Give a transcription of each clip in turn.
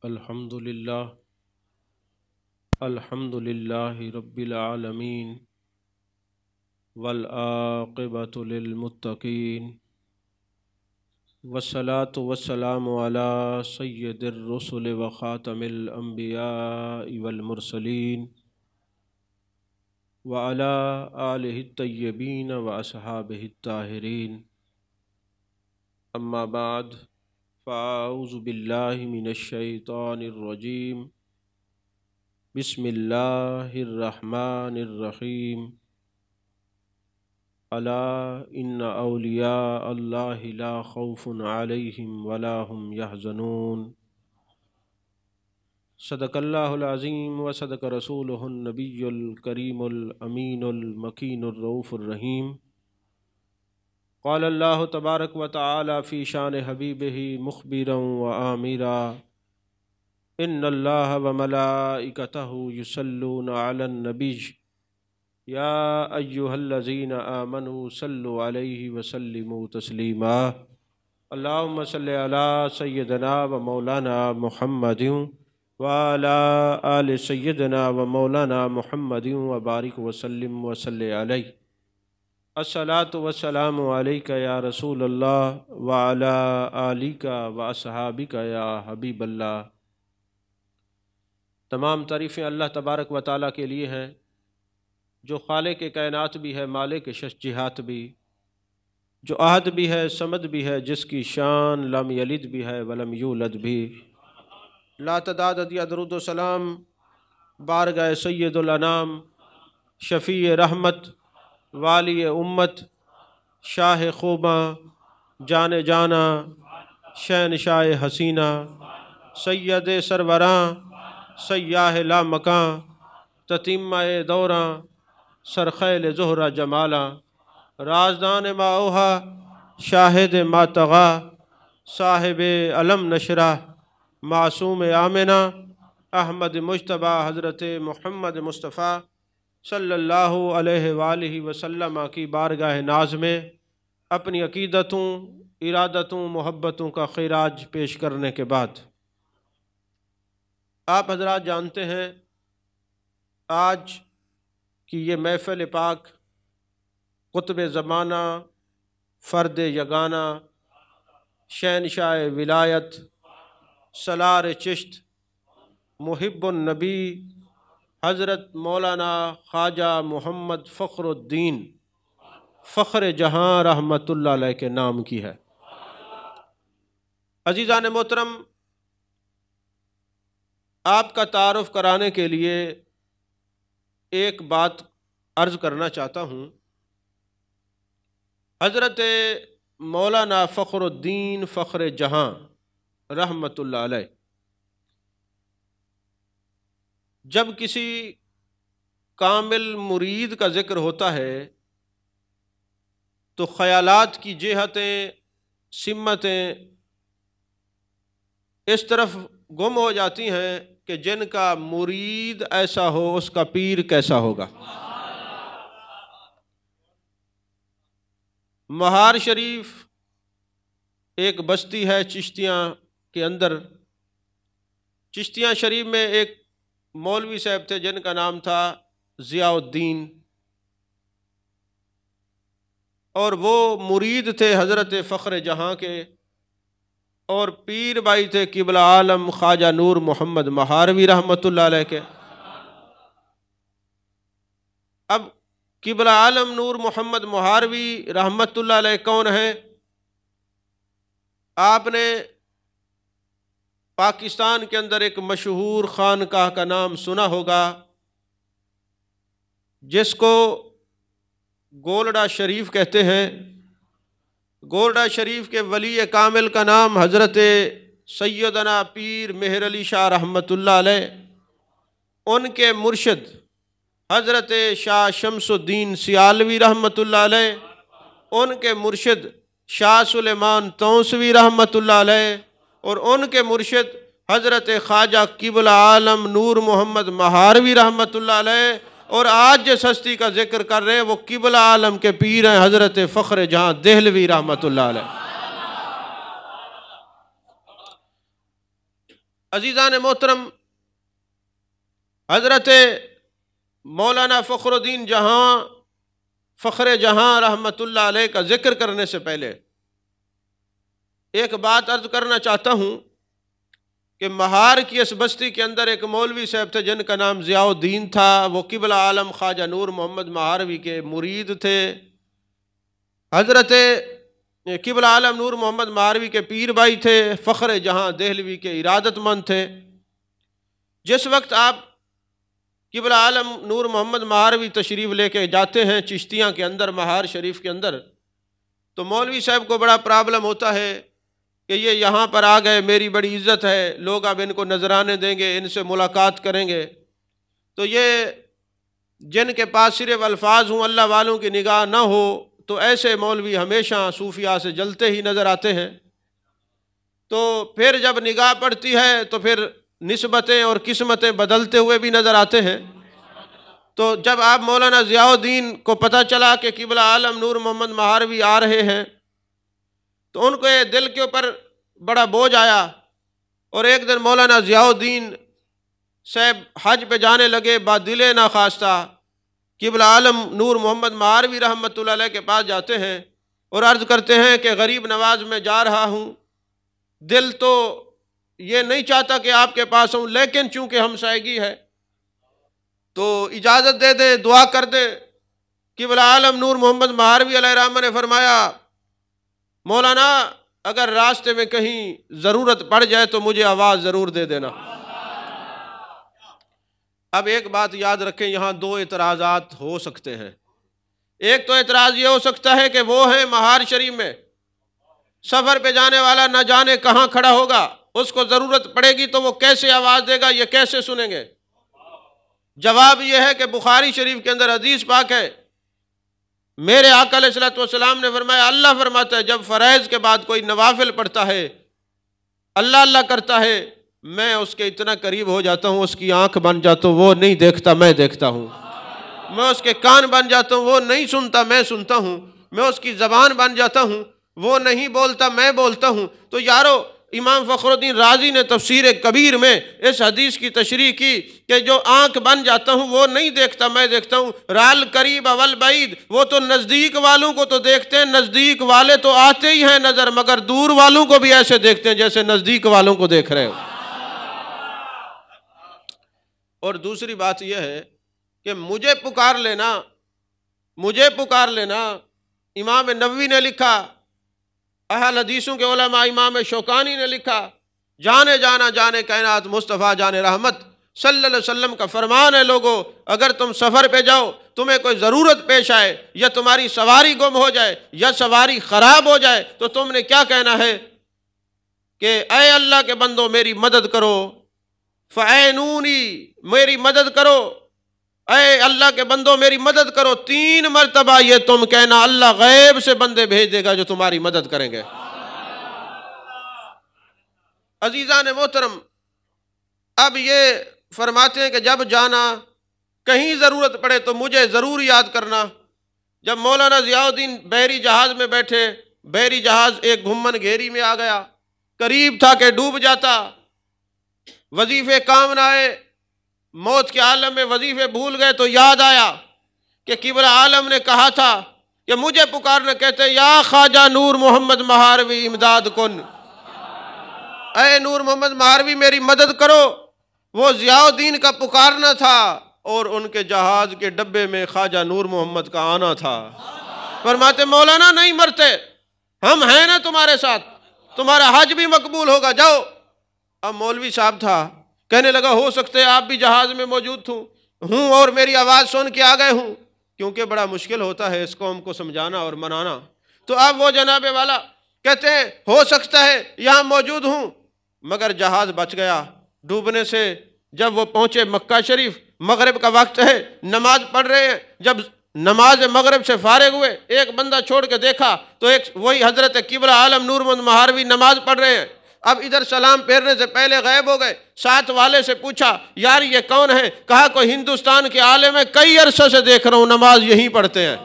الحمد للہ رب العالمین والعاقبۃ للمتقین والصلاة والسلام علی سید الرسل وخاتم الانبیاء والمرسلین وعلی آلہ الطیبین واصحابہ الطاہرین اما بعد فاعوذ باللہ من الشیطان الرجیم بسم اللہ الرحمن الرحیم الا ان اولیاء اللہ لا خوف علیہم ولا هم یحزنون صدق اللہ العظیم وصدق رسولہ النبی الکریم الامین المکین الرؤوف الرحیم قال اللہ تبارک و تعالی فی شان حبیبہ مخبرا و آمرا ان اللہ و ملائکتہ یصلون علی النبی یا ایہا الذین آمنوا صلوا علیہ وسلموا تسلیما اللہم صلی علی سیدنا و مولانا محمد وعلی آل سیدنا و مولانا محمد وبارک وسلم وصلی علیہ الصلاۃ والسلام علیک یا رسول اللہ وعلی آلک و اصحابک یا حبیب اللہ۔ تمام تعریفیں اللہ تبارک و تعالیٰ کے لیے ہیں جو خالق کائنات بھی ہے، مالک ششجہات بھی، جو احد بھی ہے، صمد بھی ہے، جس کی شان لم یلد بھی ہے ولم یولد بھی۔ لا تعداد عدد درود و سلام بارگاہ سید الانام، شفیع رحمت، والی امت، شاہ خوباں، جان جانا، شہنشاہ حسینہ، سید سروراں، سیاہ لا مکاں، تتیمہ دوراں، سرخیل زہرہ جمالاں، رازدان ما اوہا، شاہد ما طغا، صاحب علم نشرہ، معصوم آمنہ، احمد مجتبیٰ حضرت محمد مصطفیٰ صلی اللہ علیہ وآلہ وسلم کی بارگاہ ناز میں اپنی عقیدتوں، ارادتوں، محبتوں کا خراج پیش کرنے کے بعد آپ حضرات جانتے ہیں آج کی یہ محفل پاک قطب زمانہ، فرد یگانہ، شہنشاہ ولایت، سالار چشت، محب النبی حضرت مولانا خواجہ محمد فخر الدین فخر جہاں رحمۃ اللہ علیہ کے نام کی ہے۔ عزیزان محترم، آپ کا تعارف کرانے کے لیے ایک بات عرض کرنا چاہتا ہوں۔ حضرت مولانا فخر الدین فخر جہاں رحمۃ اللہ علیہ جب کسی کامل مرید کا ذکر ہوتا ہے تو خیالات کی جہتیں، سمتیں اس طرف گم ہو جاتی ہیں کہ جن کا مرید ایسا ہو اس کا پیر کیسا ہوگا۔ مہار شریف ایک بستی ہے چشتیاں کے اندر۔ چشتیاں شریف میں ایک مولوی صاحب تھے جن کا نام تھا ضیاء الدین، اور وہ مرید تھے حضرت فخر جہاں کے، اور پیر بھائی تھے قبلہ عالم خواجہ نور محمد مہاروی رحمۃ اللہ علیہ کے۔ اب قبلہ عالم نور محمد مہاروی رحمۃ اللہ علیہ کون ہیں؟ آپ نے پاکستان کے اندر ایک مشہور خانقاہ کا نام سنا ہوگا جس کو گولڈا شریف کہتے ہیں۔ گولڈا شریف کے ولی کامل کا نام حضرت سیدنا پیر مہر علی شاہ رحمۃ اللہ علیہ، ان کے مرشد حضرت شاہ شمس الدین سیالوی رحمۃ اللہ علیہ، ان کے مرشد شاہ سلیمان توسوی رحمۃ اللہ علیہ، اور ان کے مرشد حضرت خواجہ قبلہ عالم نور محمد مہاروی رحمۃ اللہ علیہ، اور آج جس ہستی کا ذکر کر رہے ہیں وہ قبلہ عالم کے پیر ہیں حضرت فخر جہاں دہلوی رحمۃ اللہ علیہ۔ عزیزان محترم، حضرت مولانا فخر الدین جہاں فخر جہاں رحمۃ اللہ علیہ کا ذکر کرنے سے پہلے ایک بات عرض کرنا چاہتا ہوں کہ مہار کی اس بستی کے اندر ایک مولوی صاحب تھے جن کا نام ضیاء الدین تھا۔ وہ قبلہ عالم خواجہ نور محمد مہاروی کے مرید تھے۔ حضرت قبلہ عالم نور محمد مہاروی کے پیر بھائی تھے۔ فخر جہاں دہلوی کے ارادت مند تھے۔ جس وقت آپ قبلہ عالم نور محمد مہاروی تشریف لے کے جاتے ہیں چشتیاں کے اندر، مہار شریف کے اندر، تو مولوی صاحب کو بڑا پرابلم ہوتا ہے کہ یہ یہاں پر آ گئے، میری بڑی عزت ہے، لوگ اب ان کو نذرانے دیں گے، ان سے ملاقات کریں گے، تو یہ جن کے پاس صرف الفاظ ہوں، اللہ والوں کی نگاہ نہ ہو، تو ایسے مولوی ہمیشہ صوفیاء سے جلتے ہی نظر آتے ہیں۔ تو پھر جب نگاہ پڑتی ہے تو پھر نسبتیں اور قسمتیں بدلتے ہوئے بھی نظر آتے ہیں۔ تو جب آپ مولانا ضیاء الدین کو پتہ چلا کہ قبلہ عالم نور محمد مہاروی آ رہے ہیں، تو ان کو دل کے اوپر بڑا بوجھ آیا، اور ایک دن مولانا ضیاء الدین صاحب حج پہ جانے لگے، بادل ناخواستہ قبلہ عالم نور محمد مہاروی رحمۃ اللہ علیہ کے پاس جاتے ہیں اور عرض کرتے ہیں کہ غریب نواز میں جا رہا ہوں، دل تو یہ نہیں چاہتا کہ آپ کے پاس ہوں، لیکن چونکہ ہمسائیگی ہے تو اجازت دے دے، دعا کر دے۔ قبلہ عالم نور محمد مہاروی علیہ الرحمہ نے فرمایا، مولانا اگر راستے میں کہیں ضرورت پڑ جائے تو مجھے آواز ضرور دے دینا۔ اب ایک بات یاد رکھیں، یہاں دو اعتراضات ہو سکتے ہیں۔ ایک تو اعتراض یہ ہو سکتا ہے کہ وہ ہیں مہار شریف میں، سفر پہ جانے والا نہ جانے کہاں کھڑا ہوگا، اس کو ضرورت پڑے گی تو وہ کیسے آواز دے گا، یہ کیسے سنیں گے؟ جواب یہ ہے کہ بخاری شریف کے اندر حدیث پاک ہے، میرے آقا علیہ الصلوۃ والسلام نے فرمایا، اللہ فرماتا ہے جب فرائض کے بعد کوئی نوافل پڑھتا ہے، اللہ اللہ کرتا ہے، میں اس کے اتنا قریب ہو جاتا ہوں، اس کی آنکھ بن جاتا ہوں، وہ نہیں دیکھتا میں دیکھتا ہوں، میں اس کے کان بن جاتا ہوں، وہ نہیں سنتا میں سنتا ہوں، میں اس کی زبان بن جاتا ہوں، وہ نہیں بولتا میں بولتا ہوں۔ تو یارو، امام فخر الدین رازی نے تفسیر کبیر میں اس حدیث کی تشریح کی کہ جو آنکھ بن جاتا ہوں وہ نہیں دیکھتا میں دیکھتا ہوں، رال قریب والبعید، وہ تو نزدیک والوں کو تو دیکھتے ہیں، نزدیک والے تو آتے ہی ہیں نظر، مگر دور والوں کو بھی ایسے دیکھتے ہیں جیسے نزدیک والوں کو دیکھ رہے ہو۔ اور دوسری بات یہ ہے کہ مجھے پکار لینا، امام نووی نے لکھا، اہل حدیثوں کے علماء امام شوکانی نے لکھا، جانے جانا جانے کائنات مصطفیٰ جان رحمت صلی اللہ علیہ وسلم کا فرمان ہے، لوگو اگر تم سفر پہ جاؤ، تمہیں کوئی ضرورت پیش آئے، یا تمہاری سواری گم ہو جائے، یا سواری خراب ہو جائے، تو تم نے کیا کہنا ہے کہ اے اللہ کے بندو میری مدد کرو، فَعِنُونِی، میری مدد کرو، اے اللہ کے بندو میری مدد کرو۔ 3 مرتبہ یہ تم کہنا، اللہ غیب سے بندے بھیج دے گا جو تمہاری مدد کریں گے۔ عزیزان محترم، اب یہ فرماتے ہیں کہ جب جانا، کہیں ضرورت پڑے تو مجھے ضرور یاد کرنا۔ جب مولانا ضیاء الدین بحری جہاز میں بیٹھے، بحری جہاز ایک گھمن گھیری میں آ گیا، قریب تھا کہ ڈوب جاتا، وظیفے کام نہ آئے، موت کے عالم میں وظیفے بھول گئے، تو یاد آیا کہ قبلہ عالم نے کہا تھا کہ مجھے پکارنے کہتے، یا خواجہ نور محمد مہاروی امداد کن، اے نور محمد مہاروی میری مدد کرو۔ وہ ضیاء الدین کا پکارنا تھا اور ان کے جہاز کے ڈبے میں خواجہ نور محمد کا آنا تھا۔ فرماتے مولانا نہیں مرتے، ہم ہیں نا تمہارے ساتھ، تمہارا حج بھی مقبول ہوگا، جاؤ۔ اب مولوی صاحب تھا، کہنے لگا ہو سکتے آپ بھی جہاز میں موجود ہوں اور میری آواز سن کے آ گئے ہوں، کیونکہ بڑا مشکل ہوتا ہے اس قوم کو سمجھانا اور منانا۔ تو اب وہ جناب والا کہتے ہیں ہو سکتا ہے یہاں موجود ہوں، مگر جہاز بچ گیا ڈوبنے سے۔ جب وہ پہنچے مکہ شریف، مغرب کا وقت ہے، نماز پڑھ رہے ہیں، جب نماز مغرب سے فارغ ہوئے، ایک بندہ چھوڑ کے دیکھا تو وہی حضرت قبلہ عالم نور محمد مہاروی نماز پڑھ رہے ہیں۔ اب ادھر سلام پھیرنے سے پہلے غائب ہو گئے۔ ساتھ والے سے پوچھا یار یہ کون ہے؟ کہا کوئی ہندوستان کے عالم ہے، کئی عرصے سے دیکھ رہا ہوں نماز یہیں پڑھتے ہیں۔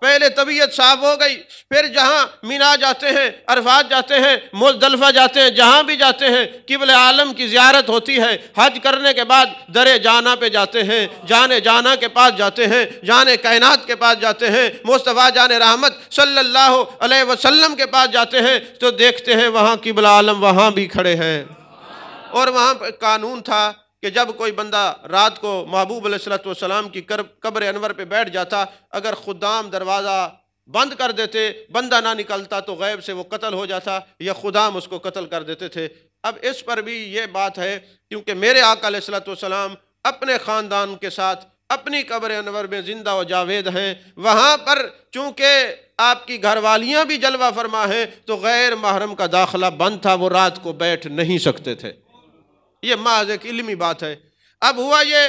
پہلے طبیعت صاف ہو گئی، پھر جہاں مینا جاتے ہیں، عرفات جاتے ہیں، مزدلفہ جاتے ہیں، جہاں بھی جاتے ہیں قبلہ عالم کی زیارت ہوتی ہے۔ حج کرنے کے بعد در جانا پہ جاتے ہیں، جان جانا کے پاس جاتے ہیں، جان کائنات کے پاس جاتے ہیں، مصطفیٰ جان رحمت صلی اللہ علیہ وسلم کے پاس جاتے ہیں تو دیکھتے ہیں وہاں قبلہ عالم وہاں بھی کھڑے ہیں۔ اور وہاں پہ قانون تھا کہ جب کوئی بندہ رات کو محبوب علیہ الصلوۃ والسلام کی قبر انور پہ بیٹھ جاتا، اگر خدام دروازہ بند کر دیتے، بندہ نہ نکلتا تو غیب سے وہ قتل ہو جاتا یا خدام اس کو قتل کر دیتے تھے۔ اب اس پر بھی یہ بات ہے، کیونکہ میرے آقا علیہ الصلوۃ والسلام اپنے خاندان کے ساتھ اپنی قبر انور میں زندہ و جاوید ہیں، وہاں پر چونکہ آپ کی گھر والیاں بھی جلوہ فرما ہیں تو غیر محرم کا داخلہ بند تھا، وہ رات کو بیٹھ نہیں سکتے تھے۔ یہ محض ایک علمی بات ہے۔ اب ہوا یہ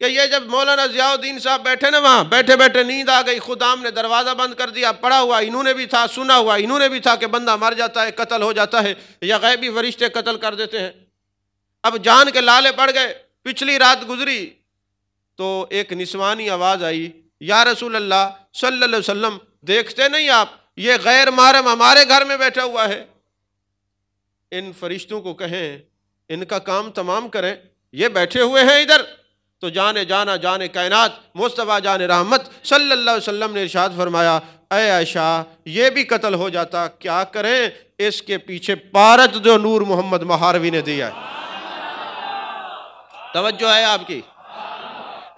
کہ یہ جب مولانا ضیاء الدین صاحب بیٹھے نا، وہاں بیٹھے بیٹھے نیند آ گئی، خدام نے دروازہ بند کر دیا، پڑا ہوا انہوں نے بھی تھا، سنا ہوا انہوں نے بھی تھا کہ بندہ مر جاتا ہے، قتل ہو جاتا ہے یا غیبی فرشتے قتل کر دیتے ہیں۔ اب جان کے لالے پڑ گئے، پچھلی رات گزری تو ایک نسوانی آواز آئی، یا رسول اللہ صلی اللہ علیہ وسلم دیکھتے نہیں آپ، یہ غیر محرم ہمارے گھر میں بیٹھا ہوا ہے۔ ان فرشتوں کو کہیں ان کا کام تمام کریں، یہ بیٹھے ہوئے ہیں ادھر۔ تو جانے جانا جانے کائنات مصطفیٰ جان رحمت صلی اللہ علیہ وسلم نے ارشاد فرمایا، اے عائشہ یہ بھی قتل ہو جاتا، کیا کریں؟ اس کے پیچھے پارت جو نور محمد مہاروی نے دیا ہے۔ توجہ ہے آپ کی؟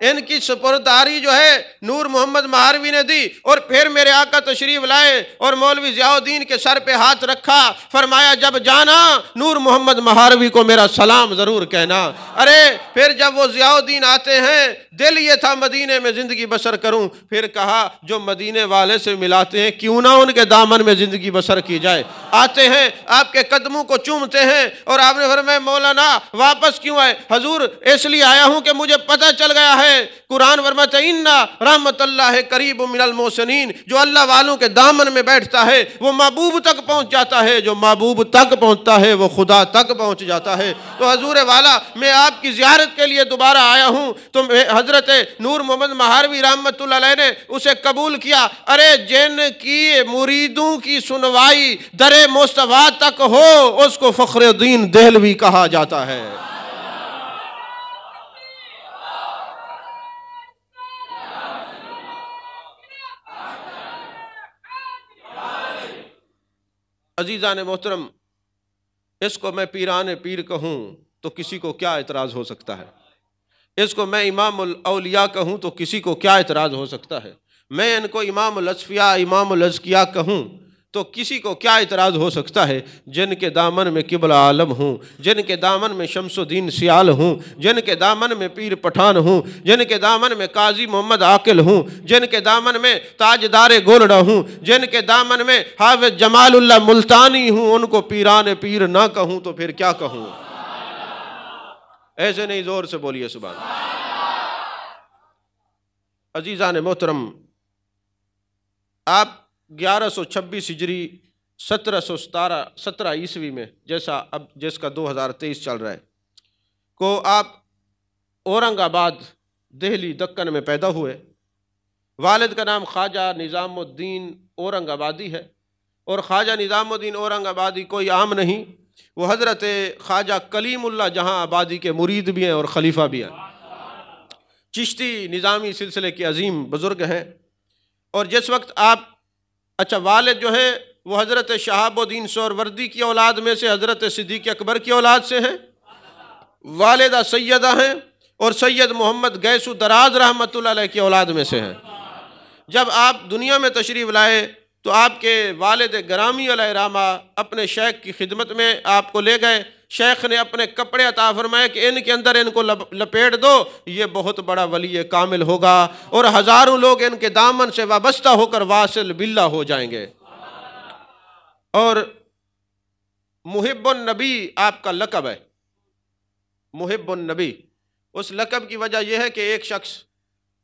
ان کی سپرداری جو ہے نور محمد مہاروی نے دی، اور پھر میرے آقا تشریف لائے اور مولوی ضیاء الدین کے سر پہ ہاتھ رکھا، فرمایا جب جانا نور محمد مہاروی کو میرا سلام ضرور کہنا۔ ارے پھر جب وہ ضیاء الدین آتے ہیں، دل یہ تھا مدینے میں زندگی بسر کروں، پھر کہا جو مدینے والے سے ملاتے ہیں کیوں نہ ان کے دامن میں زندگی بسر کی جائے۔ آتے ہیں آپ کے قدموں کو چومتے ہیں، اور آپ نے فرمایا مولانا واپس کیوں آئے؟ حضور اس لیے آیا ہوں کہ مجھے پتہ چل گیا ہے، قرآن فرماتا ہے اِنَّ رحمت اللہ قریب من المحسنین، جو اللہ والوں کے دامن میں بیٹھتا ہے وہ محبوب تک پہنچ جاتا ہے، جو محبوب تک پہنچتا ہے وہ خدا تک پہنچ جاتا ہے۔ تو حضور والا میں آپ کی زیارت کے لیے دوبارہ آیا ہوں، تو حضرت نور محمد مہاروی رحمت اللہ علیہ نے اسے قبول کیا۔ ارے جن کی مریدوں کی سنوائی در مصطفیٰ تک ہو اس کو فخر الدین دہلوی کہا جاتا ہے۔ عزیزان محترم، اس کو میں پیران پیر کہوں تو کسی کو کیا اعتراض ہو سکتا ہے؟ اس کو میں امام الاولیاء کہوں تو کسی کو کیا اعتراض ہو سکتا ہے؟ میں ان کو امام الاصفیاء امام الازکیاء کہوں تو کسی کو کیا اعتراض ہو سکتا ہے؟ جن کے دامن میں قبلہ عالم ہوں، جن کے دامن میں شمس الدین سیال ہوں، جن کے دامن میں پیر پٹھان ہوں، جن کے دامن میں قاضی محمد عاقل ہوں، جن کے دامن میں تاجدار گولڑا ہوں، جن کے دامن میں حافظ جمال اللہ ملتانی ہوں، ان کو پیران پیر نہ کہوں تو پھر کیا کہوں؟ ایسے نہیں، زور سے بولیے سبحان اللہ۔ عزیزان محترم، آپ 1126 ہجری 1717 عیسوی میں، جیسا اب جس کا 2023 چل رہا ہے، کو آپ اورنگ آباد دہلی دکن میں پیدا ہوئے۔ والد کا نام خواجہ نظام الدین اورنگ آبادی ہے، اور خواجہ نظام الدین اورنگ آبادی کوئی عام نہیں، وہ حضرت خواجہ کلیم اللہ جہاں آبادی کے مرید بھی ہیں اور خلیفہ بھی ہیں، چشتی نظامی سلسلے کے عظیم بزرگ ہیں۔ اور جس وقت آپ والد جو ہیں وہ حضرت شہاب الدین سہروردی کی اولاد میں سے حضرت صدیق اکبر کی اولاد سے ہیں، والدہ سیدہ ہیں، اور سید محمد گیس دراز رحمت اللہ علیہ کی اولاد میں سے ہیں۔ جب آپ دنیا میں تشریف لائے تو آپ کے والد گرامی علیہ رحمہ اپنے شیخ کی خدمت میں آپ کو لے گئے۔ شیخ نے اپنے کپڑے عطا فرمائے کہ ان کے اندر ان کو لپیٹ دو، یہ بہت بڑا ولی کامل ہوگا، اور ہزاروں لوگ ان کے دامن سے وابستہ ہو کر واصل باللہ ہو جائیں گے۔ اور محب النبی آپ کا لقب ہے، محب النبی۔ اس لقب کی وجہ یہ ہے کہ ایک شخص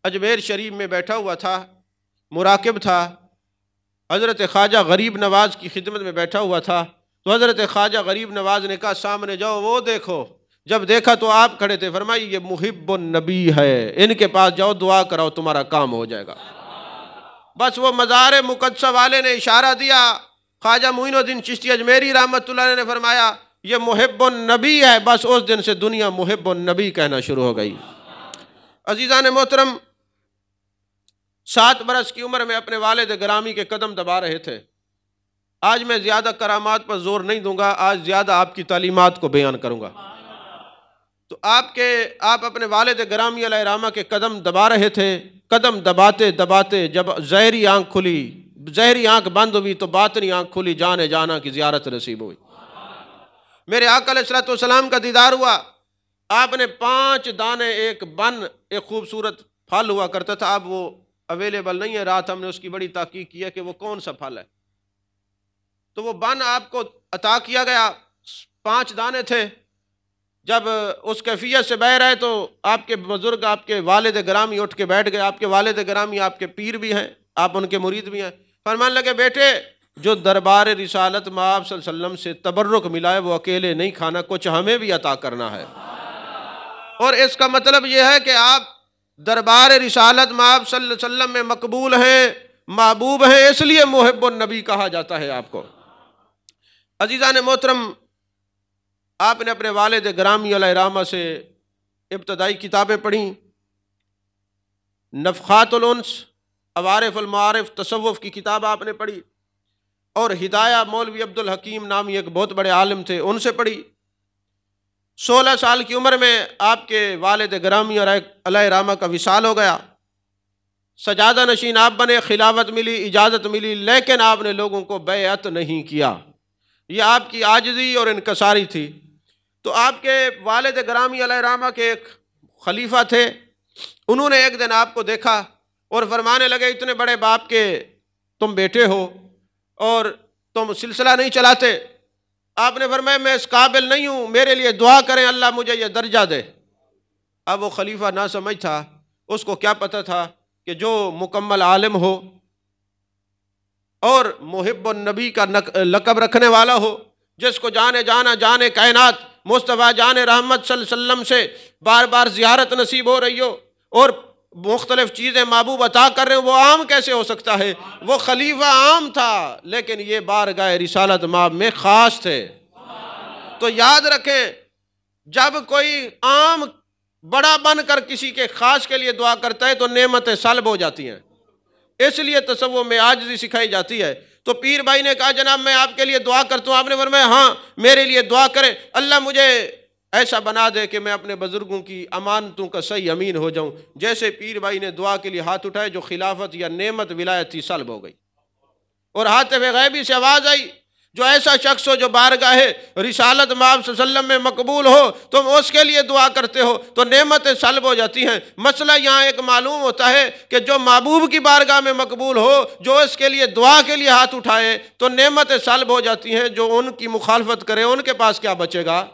اجمیر شریف میں بیٹھا ہوا تھا، مراقب تھا، حضرت خواجہ غریب نواز کی خدمت میں بیٹھا ہوا تھا، تو حضرت خواجہ غریب نواز نے کہا سامنے جاؤ وہ دیکھو۔ جب دیکھا تو آپ کھڑے تھے، فرمائی یہ محب النبی ہے، ان کے پاس جاؤ دعا کراؤ تمہارا کام ہو جائے گا۔ بس وہ مزار مقدسہ والے نے اشارہ دیا، خواجہ معین الدین چشتی اجمیری رحمۃ اللہ علیہ نے فرمایا یہ محب النبی ہے، بس اس دن سے دنیا محب النبی کہنا شروع ہو گئی۔ عزیزان محترم، 7 برس کی عمر میں اپنے والد گرامی کے قدم دبا رہے تھے۔ آج میں زیادہ کرامات پر زور نہیں دوں گا، آج زیادہ آپ کی تعلیمات کو بیان کروں گا۔ تو آپ اپنے والد گرامی علیہ رحمہ کے قدم دبا رہے تھے۔ قدم دباتے دباتے جب ظاہری آنکھ کھلی، ظاہری آنکھ بند ہوئی تو باطنی آنکھ کھلی، جانے جانا کی زیارت نصیب ہوئی۔ میرے آقا علیہ الصلوۃ والسلام کا دیدار ہوا۔ آپ نے 5 دانے، ایک بن، ایک خوبصورت پھل ہوا کرتا تھا، اب وہ اویلیبل نہیں ہے، رات ہم نے اس کی بڑی تحقیق کی ہے کہ وہ کون سا پھل ہے، تو وہ بن آپ کو عطا کیا گیا، 5 دانے تھے۔ جب اس کیفیت سے بہ رہے تو آپ کے بزرگ، آپ کے والد گرامی اٹھ کے بیٹھ گئے۔ آپ کے والد گرامی آپ کے پیر بھی ہیں، آپ ان کے مرید بھی ہیں۔ فرمان لگے بیٹے، جو دربار رسالت میں آپ صلی اللہ علیہ وسلم سے تبرک ملا ہے وہ اکیلے نہیں کھانا، کچھ ہمیں بھی عطا کرنا ہے۔ اور اس کا مطلب یہ ہے کہ آپ دربار رسالت میں آپ صلی اللہ علیہ وسلم میں مقبول ہیں، محبوب ہیں، اس لیے محب النبی کہا جاتا ہے آپ کو۔ عزیزان محترم، آپ نے اپنے والد گرامی علیہ رحمہ سے ابتدائی کتابیں پڑھیں، نفحات الانس، عوارف المعارف، تصوف کی کتاب آپ نے پڑھی، اور ہدایہ مولوی عبد الحکیم نامی ایک بہت بڑے عالم تھے، ان سے پڑھی۔ 16 سال کی عمر میں آپ کے والد گرامی علیہ رحمہ کا وصال ہو گیا۔ سجادہ نشین آپ بنے، خلافت ملی، اجازت ملی، لیکن آپ نے لوگوں کو بیعت نہیں کیا، یہ آپ کی عاجزی اور انکساری تھی۔ تو آپ کے والد گرامی علیہ رحمہ کے ایک خلیفہ تھے، انہوں نے ایک دن آپ کو دیکھا اور فرمانے لگے اتنے بڑے باپ کے تم بیٹے ہو اور تم سلسلہ نہیں چلاتے۔ آپ نے فرمایا میں اس قابل نہیں ہوں، میرے لیے دعا کریں اللہ مجھے یہ درجہ دے۔ اب وہ خلیفہ نہ سمجھ تھا، اس کو کیا پتہ تھا کہ جو مکمل عالم ہو اور محب النبی کا لقب رکھنے والا ہو، جس کو جانے کائنات مصطفیٰ جان رحمت صلی اللہ علیہ وسلم سے بار بار زیارت نصیب ہو رہی ہو اور مختلف چیزیں محبوب عطا کر رہے ہیں، وہ عام کیسے ہو سکتا ہے؟ وہ خلیفہ عام تھا، لیکن یہ بارگاہ رسالت مآب میں خاص تھے۔ تو یاد رکھیں، جب کوئی عام بڑا بن کر کسی کے خاص کے لیے دعا کرتا ہے تو نعمتیں سلب ہو جاتی ہیں، اس لیے تصوف میں عاجزی سکھائی جاتی ہے۔ تو پیر بھائی نے کہا جناب میں آپ کے لیے دعا کرتا ہوں۔ آپ نے فرمایا ہاں میرے لیے دعا کریں، اللہ مجھے ایسا بنا دے کہ میں اپنے بزرگوں کی امانتوں کا صحیح امین ہو جاؤں۔ جیسے پیر بھائی نے دعا کے لیے ہاتھ اٹھائے، جو خلافت یا نعمت ولایت تھی سلب ہو گئی، اور ہاتف غیبی سے آواز آئی جو ایسا شخص ہو جو بارگاہ رسالت مآب صلی اللہ علیہ وسلم میں مقبول ہو، تم اس کے لیے دعا کرتے ہو تو نعمتیں سلب ہو جاتی ہیں۔ مسئلہ یہاں ایک معلوم ہوتا ہے کہ جو محبوب کی بارگاہ میں مقبول ہو، جو اس کے لیے دعا کے لیے ہاتھ اٹھائے تو نعمتیں سلب ہو جاتی ہیں، جو ان کی مخالفت کرے ان کے پاس کیا بچے گا؟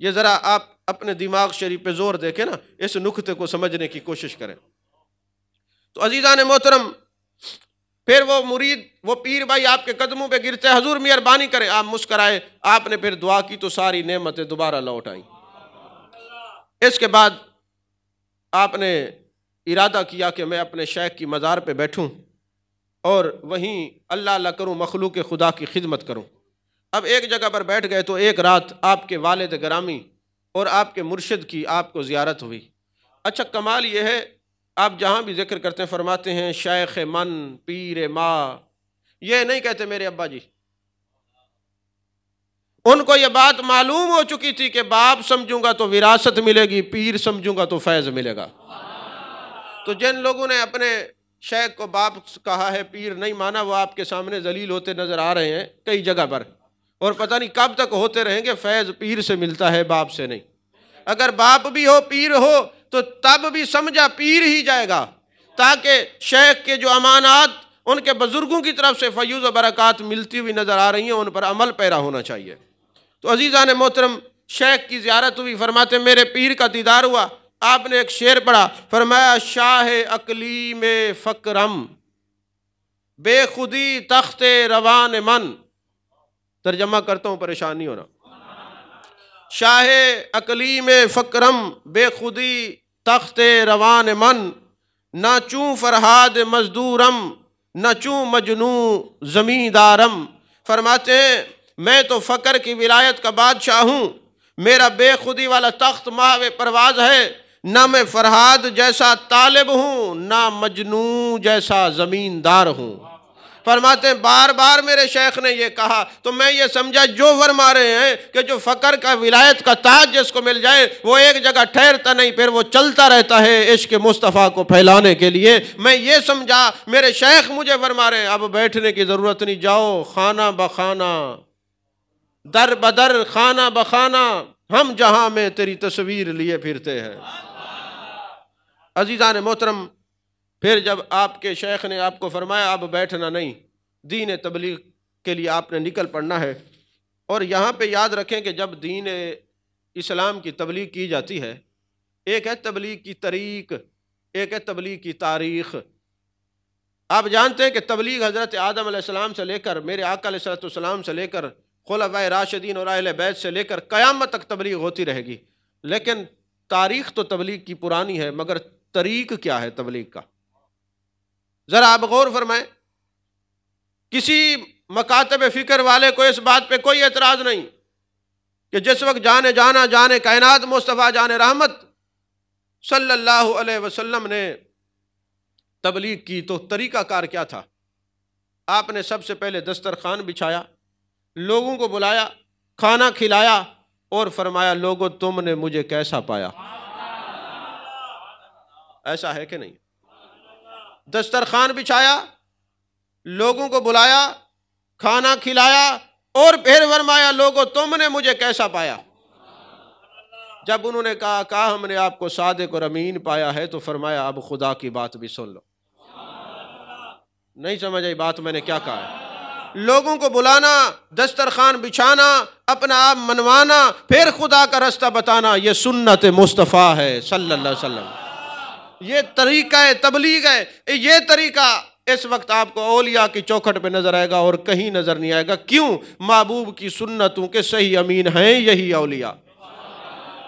یہ ذرا آپ اپنے دماغ شریف پہ زور دے کے نا اس نکتے کو سمجھنے کی کوشش کریں۔ تو عزیزان محترم، پھر وہ مرید، وہ پیر بھائی آپ کے قدموں پہ گرتے، حضور مہربانی کریں، آپ مسکرائے، آپ نے پھر دعا کی تو ساری نعمتیں دوبارہ لوٹ آئیں۔ اس کے بعد آپ نے ارادہ کیا کہ میں اپنے شیخ کی مزار پہ بیٹھوں اور وہیں اللہ اللہ کروں، مخلوق خدا کی خدمت کروں۔ اب ایک جگہ پر بیٹھ گئے تو ایک رات آپ کے والد گرامی اور آپ کے مرشد کی آپ کو زیارت ہوئی۔ اچھا کمال یہ ہے، آپ جہاں بھی ذکر کرتے ہیں فرماتے ہیں شیخ من، پیر ماں، یہ نہیں کہتے میرے ابا جی۔ ان کو یہ بات معلوم ہو چکی تھی کہ باپ سمجھوں گا تو وراثت ملے گی، پیر سمجھوں گا تو فیض ملے گا۔ تو جن لوگوں نے اپنے شیخ کو باپ کہا ہے، پیر نہیں مانا، وہ آپ کے سامنے ذلیل ہوتے نظر آ رہے ہیں کئی جگہ پر، اور پتہ نہیں کب تک ہوتے رہیں گے۔ فیض پیر سے ملتا ہے، باپ سے نہیں۔ اگر باپ بھی ہو، پیر ہو، تو تب بھی سمجھا پیر ہی جائے گا، تاکہ شیخ کے جو امانات ان کے بزرگوں کی طرف سے فیوز و برکات ملتی ہوئی نظر آ رہی ہیں، ان پر عمل پیرا ہونا چاہیے۔ تو عزیزان محترم، شیخ کی زیارت ہوئی، فرماتے میرے پیر کا دیدار ہوا۔ آپ نے ایک شعر پڑھا، فرمایا شاہ اقلیم فکرم، بے خودی تخت روان من۔ ترجمہ کرتا ہوں، پریشان نہیں ہونا۔ شاہ اقلیم فکرم، بے خودی تخت روان من، نہ چوں فرہاد مزدورم نہ چوں مجنوں زمیندارم۔ فرماتے ہیں میں تو فقر کی ولایت کا بادشاہ ہوں، میرا بے خودی والا تخت ماہ پرواز ہے، نہ میں فرہاد جیسا طالب ہوں نہ مجنوں جیسا زمیندار ہوں۔ فرماتے ہیں بار بار میرے شیخ نے یہ کہا تو میں یہ سمجھا جو فرما رہے ہیں کہ جو فقر کا ولایت کا تاج جس کو مل جائے وہ ایک جگہ ٹھہرتا نہیں، پھر وہ چلتا رہتا ہے عشق مصطفیٰ کو پھیلانے کے لیے۔ میں یہ سمجھا میرے شیخ مجھے فرما رہے ہیں اب بیٹھنے کی ضرورت نہیں، جاؤ خانہ بخانہ در بدر خانہ بخانہ ہم جہاں میں تیری تصویر لیے پھرتے ہیں۔ عزیزان محترم، پھر جب آپ کے شیخ نے آپ کو فرمایا اب بیٹھنا نہیں، دین تبلیغ کے لیے آپ نے نکل پڑنا ہے۔ اور یہاں پہ یاد رکھیں کہ جب دین اسلام کی تبلیغ کی جاتی ہے، ایک ہے تبلیغ کی طریق، ایک ہے تبلیغ کی تاریخ۔ آپ جانتے ہیں کہ تبلیغ حضرت آدم علیہ السلام سے لے کر میرے آقا علیہ السلام سے لے کر خلفائے راشدین اور اہل بیت سے لے کر قیامت تک تبلیغ ہوتی رہے گی، لیکن تاریخ تو تبلیغ کی پرانی ہے، مگر طریق کیا ہے تبلیغ کا؟ ذرا آپ غور فرمائیں۔ کسی مکاتب فکر والے کو اس بات پہ کوئی اعتراض نہیں کہ جس وقت جانے کائنات مصطفیٰ جان رحمت صلی اللہ علیہ وسلم نے تبلیغ کی تو طریقہ کار کیا تھا؟ آپ نے سب سے پہلے دسترخوان بچھایا، لوگوں کو بلایا، کھانا کھلایا اور فرمایا لوگو تم نے مجھے کیسا پایا؟ ایسا ہے کہ نہیں؟ دسترخوان بچھایا، لوگوں کو بلایا، کھانا کھلایا اور پھر فرمایا لوگو تم نے مجھے کیسا پایا؟ جب انہوں نے کہا ہم نے آپ کو صادق اور امین پایا ہے تو فرمایا اب خدا کی بات بھی سن لو۔ نہیں سمجھ آئی بات میں نے کیا کہا ہے؟ لوگوں کو بلانا، دسترخوان بچھانا، اپنا آپ منوانا، پھر خدا کا رستہ بتانا، یہ سنت مصطفیٰ ہے صلی اللہ علیہ وسلم۔ یہ طریقہ تبلیغ ہے۔ یہ طریقہ اس وقت آپ کو اولیاء کی چوکھٹ پہ نظر آئے گا اور کہیں نظر نہیں آئے گا۔ کیوں؟ محبوب کی سنتوں کے صحیح امین ہیں یہی اولیاء۔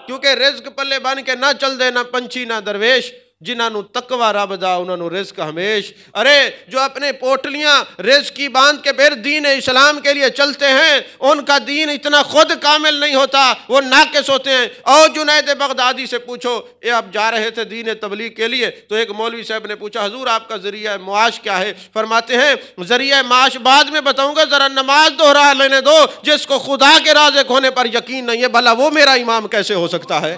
کیونکہ رزق پلے بن کے نہ چل دے نہ پنچھی نہ درویش، جنہاں نو تقوی رب دا انہاں نو رزق ہمیش۔ ارے جو اپنے پوٹلیاں رزق کی باندھ کے پھر دین اسلام کے لیے چلتے ہیں ان کا دین اتنا خود کامل نہیں ہوتا، وہ ناقص ہوتے ہیں۔ اور جنید بغدادی سے پوچھو، یہ آپ جا رہے تھے دین تبلیغ کے لیے تو ایک مولوی صاحب نے پوچھا حضور آپ کا ذریعہ معاش کیا ہے؟ فرماتے ہیں ذریعہ معاش بعد میں بتاؤں گا، ذرا نماز دوہرا لینے دو۔ جس کو خدا کے رازق ہونے پر یقین نہیں ہے بھلا وہ میرا امام کیسے ہو سکتا ہے؟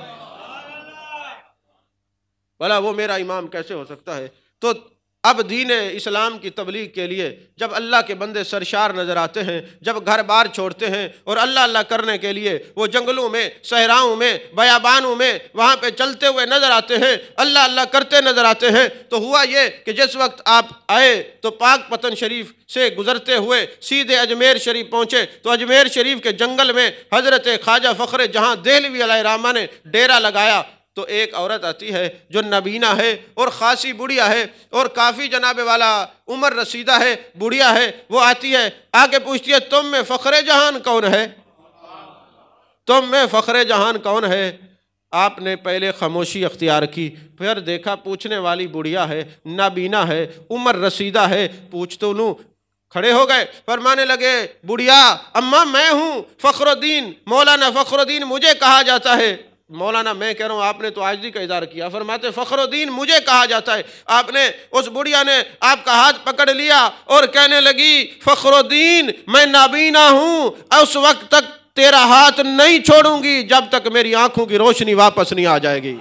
بھلا وہ میرا امام کیسے ہو سکتا ہے؟ تو اب دین اسلام کی تبلیغ کے لیے جب اللہ کے بندے سرشار نظر آتے ہیں، جب گھر بار چھوڑتے ہیں اور اللہ اللہ کرنے کے لیے وہ جنگلوں میں، صحراؤں میں، بیابانوں میں وہاں پہ چلتے ہوئے نظر آتے ہیں، اللہ اللہ کرتے نظر آتے ہیں، تو ہوا یہ کہ جس وقت آپ آئے تو پاک پتن شریف سے گزرتے ہوئے سیدھے اجمیر شریف پہنچے تو اجمیر شریف کے جنگل میں حضرت خواجہ فخر جہاں دہلوی علیہ الرحمہ نے ڈیرا لگایا تو ایک عورت آتی ہے جو نبینا ہے اور خاصی بڑھیا ہے اور کافی جناب والا عمر رسیدہ ہے، بڑھیا ہے۔ وہ آتی ہے آگے پوچھتی ہے تم میں فخر جہان کون ہے؟ تم میں فخر جہان کون ہے؟ آپ نے پہلے خاموشی اختیار کی، پھر دیکھا پوچھنے والی بڑھیا ہے، نابینا ہے، عمر رسیدہ ہے، پوچھ تو لوں۔ کھڑے ہو گئے، فرمانے لگے بڑھیا اماں میں ہوں فخر الدین، مولانا فخر الدین مجھے کہا جاتا ہے۔ مولانا میں کہہ رہا ہوں آپ نے تو عاجزی کا اظہار کیا۔ فرماتے فخر الدین مجھے کہا جاتا ہے۔ آپ نے اس بڑھیا نے آپ کا ہاتھ پکڑ لیا اور کہنے لگی فخر الدین میں نابینا ہوں، اس وقت تک تیرا ہاتھ نہیں چھوڑوں گی جب تک میری آنکھوں کی روشنی واپس نہیں آ جائے گی۔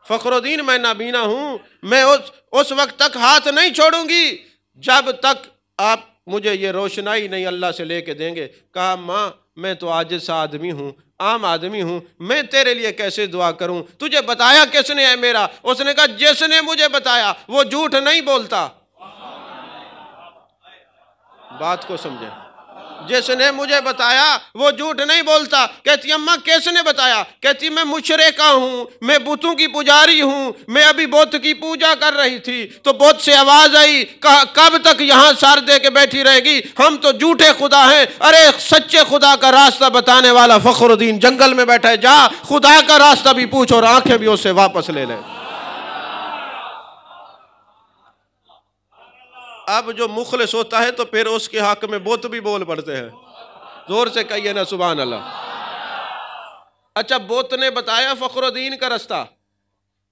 فخر الدین میں نابینا ہوں، میں اس وقت تک ہاتھ نہیں چھوڑوں گی جب تک آپ مجھے یہ روشنائی نہیں اللہ سے لے کے دیں گے۔ کہا ماں میں تو عاجز سا آدمی ہوں، عام آدمی ہوں، میں تیرے لیے کیسے دعا کروں؟ تجھے بتایا کس نے ہے میرا؟ اس نے کہا جس نے مجھے بتایا وہ جھوٹ نہیں بولتا۔ بات کو سمجھیں، جس نے مجھے بتایا وہ جھوٹ نہیں بولتا۔ کہتی اماں کیس نے بتایا؟ کہتی میں مشرکہ ہوں، میں بتوں کی پجاری ہوں، میں ابھی بت کی پوجا کر رہی تھی تو بت سے آواز آئی، کہا کب تک یہاں سر دے کے بیٹھی رہے گی؟ ہم تو جھوٹے خدا ہیں۔ ارے سچے خدا کا راستہ بتانے والا فخر الدین جنگل میں بیٹھا ہے، جا خدا کا راستہ بھی پوچھ اور آنکھیں بھی اس سے واپس لے لے۔ اب جو مخلص ہوتا ہے تو پھر اس کے حق میں بت بھی بول پڑتے ہیں. زور سے کہیے نا سبحان اللہ. اچھا بت نے بتایا فخر الدین کا رستہ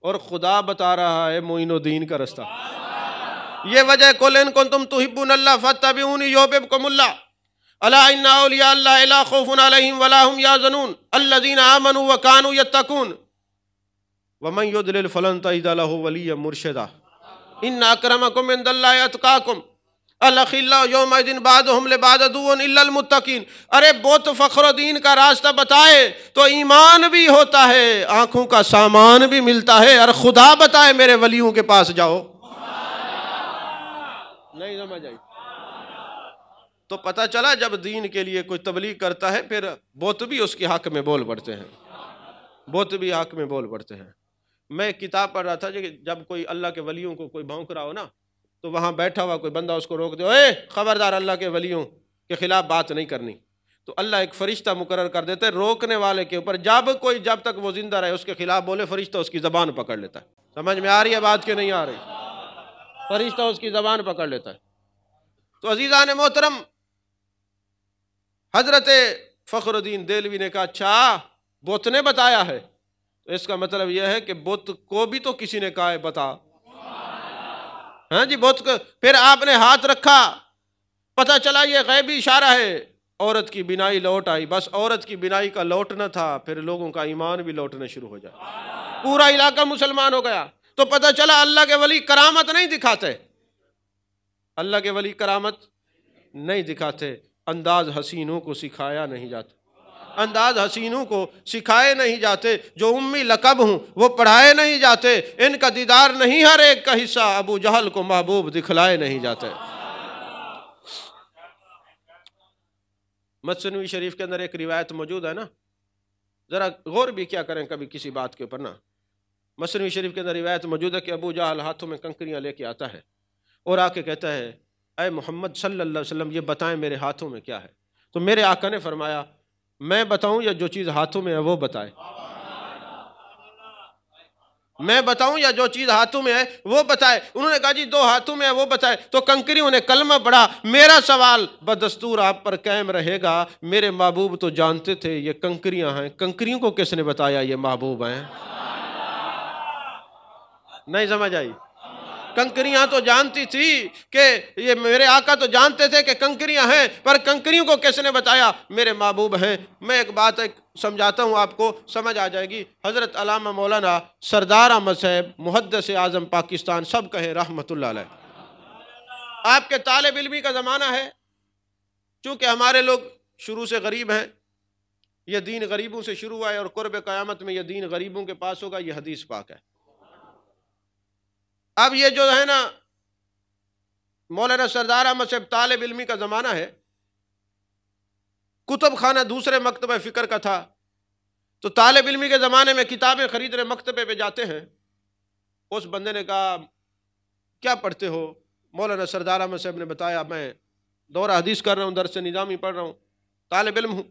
اور خدا بتا رہا ہے معین الدین کا رستہ. یہ وجہ قل ان کنتم تحبون اللہ فاتبعونی یحببکم اللہ الا ان اولیاء اللہ لا خوف علیہم ولا هم یحزنون الذین آمنوا وکانوا یتقون ومن یضلل فلن تجد له ولیا مرشدا ان اکرمکم عند اللہ اتقاکم الاخلاء یومئذ بعضهم لبعض عدو الا المتقین. ارے بت فخر الدین کا راستہ بتائے تو ایمان بھی ہوتا ہے، آنکھوں کا سامان بھی ملتا ہے، اور خدا بتائے میرے ولیوں کے پاس جاؤ. نہیں سمجھ آئی؟ تو پتہ چلا جب دین کے لیے کوئی تبلیغ کرتا ہے پھر بت بھی اس کے حق میں بول پڑتے ہیں، بت بھی حق میں بول پڑتے ہیں. میں کتاب پڑھ رہا تھا کہ جب کوئی اللہ کے ولیوں کو کوئی بھونک رہا ہو نا تو وہاں بیٹھا ہوا کوئی بندہ اس کو روک دے، اے خبردار اللہ کے ولیوں کے خلاف بات نہیں کرنی، تو اللہ ایک فرشتہ مقرر کر دیتے روکنے والے کے اوپر. جب تک وہ زندہ رہے اس کے خلاف بولے فرشتہ اس کی زبان پکڑ لیتا ہے. سمجھ میں آ رہی ہے بات کہ نہیں آ رہی؟ فرشتہ اس کی زبان پکڑ لیتا ہے. تو عزیزان محترم، حضرت فخر الدین دہلوی نے کہا اچھا بت نے بتایا ہے، تو اس کا مطلب یہ ہے کہ بت کو بھی تو کسی نے کہا ہے بتا. ہاں جی، بت کو پھر آپ نے ہاتھ رکھا، پتہ چلا یہ غیبی اشارہ ہے، عورت کی بینائی لوٹ آئی. بس عورت کی بینائی کا لوٹنا تھا، پھر لوگوں کا ایمان بھی لوٹنا شروع ہو جائے، پورا علاقہ مسلمان ہو گیا. تو پتہ چلا اللہ کے ولی کرامت نہیں دکھاتے، اللہ کے ولی کرامت نہیں دکھاتے. انداز حسینوں کو سکھایا نہیں جاتا، انداز حسینوں کو سکھائے نہیں جاتے. جو امی لقب ہوں وہ پڑھائے نہیں جاتے، ان کا دیدار نہیں ہر ایک کا حصہ، ابو جہل کو محبوب دکھلائے نہیں جاتے. مثنوی شریف کے اندر ایک روایت موجود ہے نا، ذرا غور بھی کیا کریں کبھی کسی بات کے اوپر نا. مثنوی شریف کے اندر روایت موجود ہے کہ ابو جہل ہاتھوں میں کنکریاں لے کے آتا ہے اور آ کے کہتا ہے اے محمد صلی اللہ علیہ وسلم یہ بتائیں میرے ہاتھوں میں کیا ہے. تو میرے آقا نے فرمایا میں بتاؤں یا جو چیز ہاتھوں میں ہے وہ بتائے؟ میں بتاؤں یا جو چیز ہاتھوں میں ہے وہ بتائے؟ انہوں نے کہا جی دو ہاتھوں میں ہے وہ بتائے. تو کنکریوں نے کلمہ پڑھا. میرا سوال بدستور آپ پر قائم رہے گا، میرے محبوب تو جانتے تھے یہ کنکریاں ہیں، کنکریوں کو کس نے بتایا یہ محبوب ہیں؟ نہیں سمجھ آئی؟ کنکریاں تو جانتی تھی کہ یہ میرے آقا تو جانتے تھے کہ کنکریاں ہیں، پر کنکریوں کو کس نے بتایا میرے محبوب ہیں. میں ایک بات سمجھاتا ہوں آپ کو، سمجھ آ جائے گی. حضرت علامہ مولانا سردار احمد صاحب محدث اعظم پاکستان سب کہیں رحمت اللہ علیہ، آپ کے طالب علمی کا زمانہ ہے. چونکہ ہمارے لوگ شروع سے غریب ہیں، یہ دین غریبوں سے شروع ہوا ہے اور قرب قیامت میں یہ دین غریبوں کے پاس ہوگا، یہ حدیث پاک ہے. اب یہ جو ہے نا مولانا سردار احمد صاحب طالب علمی کا زمانہ ہے، کتب خانہ دوسرے مکتبہ فکر کا تھا، تو طالب علمی کے زمانے میں کتابیں خریدنے مکتبے پہ جاتے ہیں. اس بندے نے کہا کیا پڑھتے ہو؟ مولانا سردار احمد صاحب نے بتایا میں دورہ حدیث کر رہا ہوں، درس نظامی پڑھ رہا ہوں، طالب علم ہوں.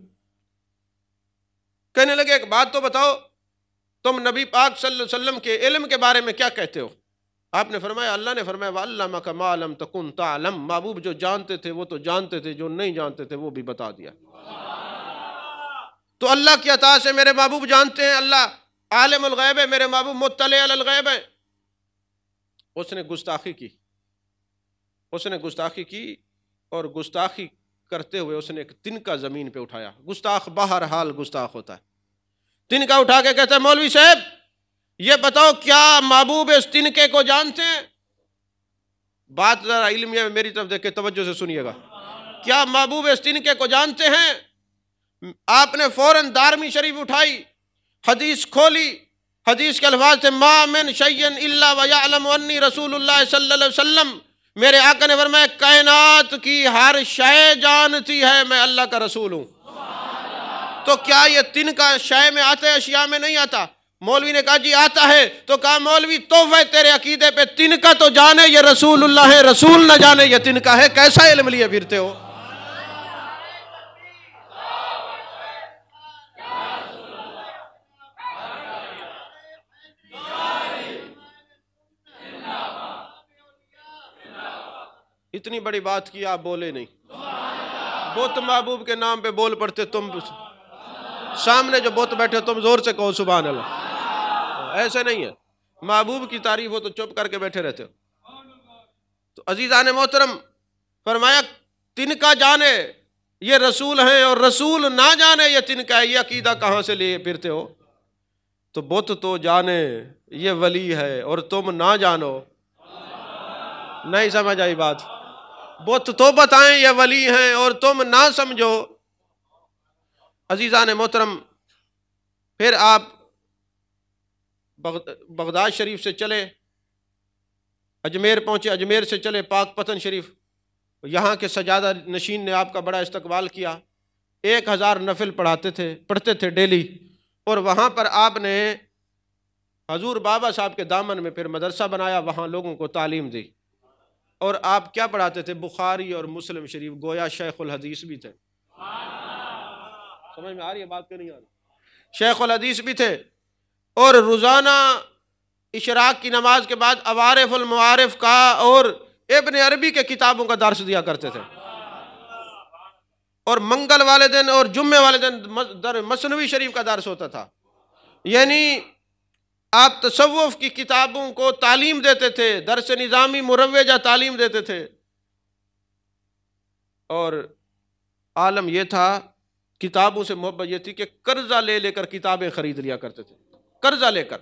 کہنے لگے ایک بات تو بتاؤ، تم نبی پاک صلی اللہ علیہ وسلم کے علم کے بارے میں کیا کہتے ہو؟ آپ نے فرمایا، اللہ نے فرمایا وَعَلَّمَكَ مَا لَمْ تَكُنْ تَعْلَمْ. محبوب جو جانتے تھے وہ تو جانتے تھے، جو نہیں جانتے تھے وہ بھی بتا دیا. تو اللہ کی عطا سے میرے محبوب جانتے ہیں، اللہ عالم الغیب ہے، میرے محبوب مطلع علی الغیب ہے. اس نے گستاخی کی، اس نے گستاخی کی، اور گستاخی کرتے ہوئے اس نے ایک تنکا زمین پہ اٹھایا. گستاخ بہرحال گستاخ ہوتا ہے. تنکا اٹھا کے کہتا ہے مولوی صاحب یہ بتاؤ کیا محبوب اس تنکے کو جانتے ہیں؟ بات ذرا علم ہے، میری طرف دیکھ کے توجہ سے سنیے گا. کیا محبوب اس تنکے کو جانتے ہیں؟ آپ نے فوراً دارمی شریف اٹھائی، حدیث کھولی. حدیث کے الفاظ تھے ما من شیء الا ویعلم انی رسول اللہ صلی اللہ علیہ وسلم. میرے آقا نے فرمایا کائنات کی ہر شے جانتی ہے میں اللہ کا رسول ہوں. تو کیا یہ تنکا شے میں آتا ہے، اشیاء میں نہیں آتا؟ مولوی نے کہا جی آتا ہے. تو کہا مولوی تحفہ تیرے عقیدے پہ تنکا تو جانے یہ رسول اللہ ہے، رسول نہ جانے یہ تنکا ہے، کیسا علم لیے پھرتے ہو؟ اتنی بڑی بات کی آپ بولے نہیں. بت محبوب کے نام پہ بول پڑتے تم, سامنے جو بت بیٹھے تم زور سے کہو سبحان اللہ. ایسے نہیں ہے, محبوب کی تعریف ہو تو چپ کر کے بیٹھے رہتے ہو. تو عزیزان محترم, فرمایا تن کا جانے یہ رسول ہیں اور رسول نہ جانے یہ تن کا ہے, یہ عقیدہ کہاں سے لیے پھرتے ہو؟ تو بت تو جانے یہ ولی ہے اور تم نہ جانو. نہیں سمجھ آئی بات؟ بت تو بتائیں یہ ولی ہیں اور تم نہ سمجھو. عزیزان محترم, پھر آپ بغداد شریف سے چلے, اجمیر پہنچے, اجمیر سے چلے پاک پتن شریف. یہاں کے سجادہ نشین نے آپ کا بڑا استقبال کیا. 1000 نفل پڑھتے تھے ڈیلی. اور وہاں پر آپ نے حضور بابا صاحب کے دامن میں پھر مدرسہ بنایا, وہاں لوگوں کو تعلیم دی. اور آپ کیا پڑھاتے تھے؟ بخاری اور مسلم شریف. گویا شیخ الحدیث بھی تھے. سمجھ میں آ رہی ہے بات کہ نہیں آ رہی؟ شیخ الحدیث بھی تھے. اور روزانہ اشراق کی نماز کے بعد عوارف المعارف کا اور ابن عربی کے کتابوں کا درس دیا کرتے تھے. اور منگل والے دن اور جمعے والے دن مثنوی شریف کا درس ہوتا تھا. یعنی آپ تصوف کی کتابوں کو تعلیم دیتے تھے, درس نظامی مروجہ تعلیم دیتے تھے. اور عالم یہ تھا, کتابوں سے محبت یہ تھی کہ قرضہ لے لے کر کتابیں خرید لیا کرتے تھے. قرضہ لے کر.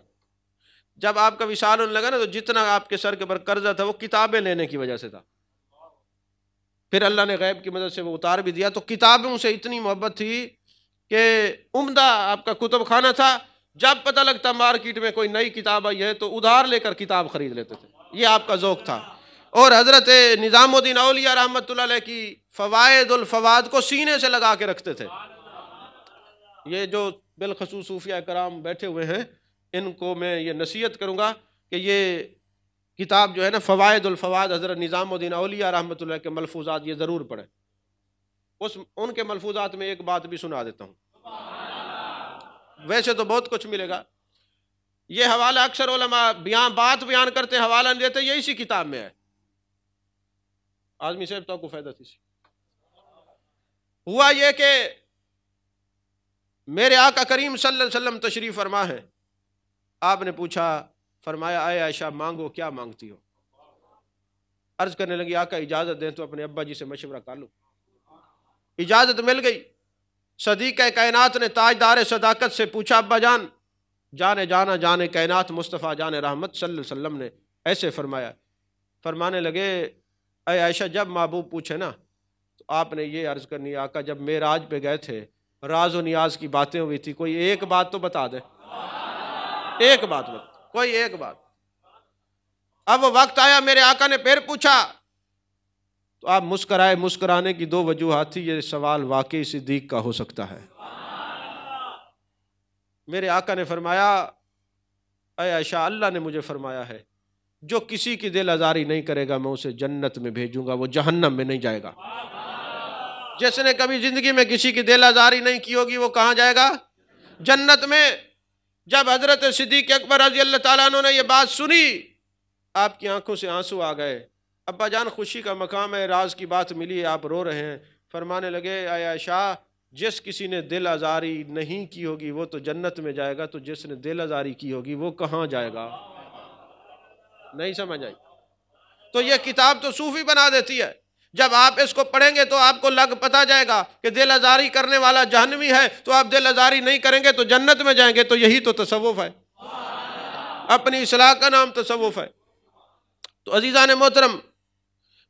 جب آپ کا وصال ہونے لگا نا, تو جتنا آپ کے سر کے پر قرضہ تھا وہ کتابیں لینے کی وجہ سے تھا. پھر اللہ نے غیب کی مدد سے وہ اتار بھی دیا. تو کتابوں سے اتنی محبت تھی کہ عمدہ آپ کا کتب خانہ تھا. جب پتہ لگتا مارکیٹ میں کوئی نئی کتاب آئی ہے تو ادھار لے کر کتاب خرید لیتے تھے. یہ آپ کا ذوق تھا. اور حضرت نظام الدین اولیاء رحمۃ اللہ علیہ کی فوائد الفواد کو سینے سے لگا کے رکھتے تھے. یہ جو بالخصوص صوفیہ کرام بیٹھے ہوئے ہیں, ان کو میں یہ نصیحت کروں گا کہ یہ کتاب جو ہے نا فوائد الفواد, حضرت نظام الدین اولیاء رحمۃ اللہ کے ملفوظات, یہ ضرور پڑھیں. ان کے ملفوظات میں ایک بات بھی سنا دیتا ہوں. ویسے تو بہت کچھ ملے گا. یہ حوالہ اکثر علماء بات بیان کرتے ہیں, حوالہ نہیں دیتے, یہ اسی کتاب میں ہے. آدمی صاحب تو کو فائدہ تھی. ہوا یہ کہ میرے آقا کریم صلی اللہ علیہ وسلم تشریف فرما ہے. آپ نے پوچھا, فرمایا اے عائشہ مانگو, کیا مانگتی ہو؟ عرض کرنے لگی آقا اجازت دیں تو اپنے ابا جی سے مشورہ کر لوں. اجازت مل گئی. صدیقہ کائنات نے تاجدار صداقت سے پوچھا, ابا جان, جانے کائنات مصطفیٰ جان رحمت صلی اللہ علیہ وسلم نے ایسے فرمایا. فرمانے لگے اے عائشہ جب محبوب پوچھے نا تو آپ نے یہ عرض کرنی, آقا جب معراج پہ گئے تھے راز و نیاز کی باتیں ہوئی تھی, کوئی ایک بات تو بتا دے. ایک بات بتا, کوئی ایک بات. اب وہ وقت آیا, میرے آقا نے پھر پوچھا تو آپ مسکرائے. مسکرانے کی 2 وجوہات تھی. یہ سوال واقعی صدیق کا ہو سکتا ہے. میرے آقا نے فرمایا اے عائشہ اللہ نے مجھے فرمایا ہے جو کسی کی دل آزاری نہیں کرے گا میں اسے جنت میں بھیجوں گا, وہ جہنم میں نہیں جائے گا. جس نے کبھی زندگی میں کسی کی دل آزاری نہیں کی ہوگی وہ کہاں جائے گا؟ جنت میں. جب حضرت صدیق اکبر رضی اللہ تعالیٰ عنہ نے یہ بات سنی, آپ کی آنکھوں سے آنسو آ گئے. ابا جان خوشی کا مقام ہے, راز کی بات ملی ہے, آپ رو رہے ہیں. فرمانے لگے اے عائشہ جس کسی نے دل آزاری نہیں کی ہوگی وہ تو جنت میں جائے گا, تو جس نے دل آزاری کی ہوگی وہ کہاں جائے گا؟ نہیں سمجھ آئی؟ تو یہ کتاب تو صوفی بنا دیتی ہے. جب آپ اس کو پڑھیں گے تو آپ کو پتا جائے گا کہ دل آزاری کرنے والا جہنمی ہے, تو آپ دل آزاری نہیں کریں گے تو جنت میں جائیں گے. تو یہی تو تصوف ہے, اپنی اصلاح کا نام تصوف ہے. تو عزیزان محترم,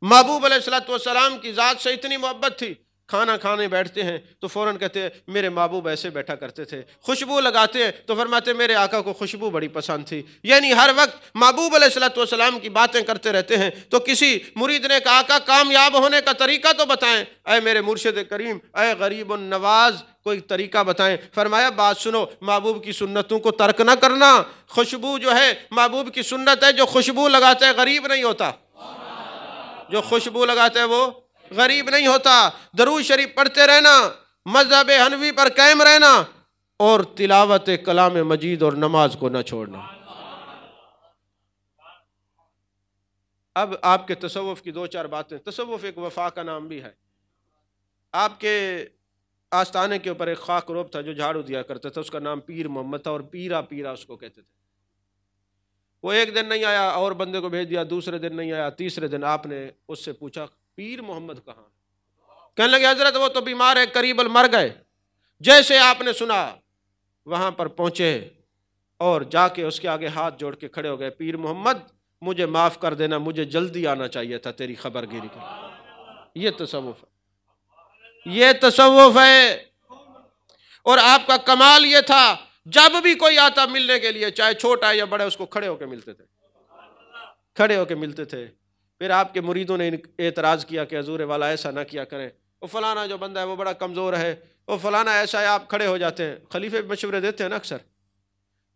محبوب علیہ السلام کی ذات سے اتنی محبت تھی, کھانا کھانے بیٹھتے ہیں تو فوراً کہتے ہیں میرے محبوب ایسے بیٹھا کرتے تھے. خوشبو لگاتے ہیں تو فرماتے میرے آقا کو خوشبو بڑی پسند تھی. یعنی ہر وقت محبوب علیہ السلام کی باتیں کرتے رہتے ہیں. تو کسی مرید نے کہا آقا کامیاب ہونے کا طریقہ تو بتائیں. اے میرے مرشد کریم, اے غریب النواز, کوئی طریقہ بتائیں. فرمایا بات سنو, محبوب کی سنتوں کو ترک نہ کرنا. خوشبو جو ہے محبوب کی سنت ہے, جو خوشبو لگاتا ہے غریب نہیں ہوتا. جو خوشبو لگاتا ہے وہ غریب نہیں ہوتا. درود شریف پڑھتے رہنا, مذہب حنفی پر قائم رہنا, اور تلاوت کلام مجید اور نماز کو نہ چھوڑنا. اب آپ کے تصوف کی دو چار باتیں. تصوف ایک وفا کا نام بھی ہے. آپ کے آستانے کے اوپر ایک خاک روب تھا جو جھاڑو دیا کرتا تھا، اس کا نام پیر محمد تھا، اور پیرا پیرا اس کو کہتے تھے. وہ ایک دن نہیں آیا اور بندے کو بھیج دیا، دوسرے دن نہیں آیا، تیسرے دن آپ نے اس سے پوچھا پیر محمد کہاں؟ کہنے لگے حضرت وہ تو بیمار ہے، قریب مر گئے. جیسے آپ نے سنا وہاں پر پہنچے اور جا کے اس کے آگے ہاتھ جوڑ کے کھڑے ہو گئے، پیر محمد مجھے معاف کر دینا، مجھے جلدی آنا چاہیے تھا تیری خبر گیری کے. یہ تصوف ہے، یہ تصوف ہے. اور آپ کا کمال یہ تھا جب بھی کوئی آتا ملنے کے لیے، چاہے چھوٹا یا بڑا، اس کو کھڑے ہو کے ملتے تھے، کھڑے ہو کے ملتے تھے. پھر آپ کے مریدوں نے اعتراض کیا کہ حضور والا ایسا نہ کیا کریں، وہ فلانا جو بندہ ہے وہ بڑا کمزور ہے، وہ فلانا ایسا ہے، آپ کھڑے ہو جاتے ہیں. خلیفے مشورے دیتے ہیں نا اکثر،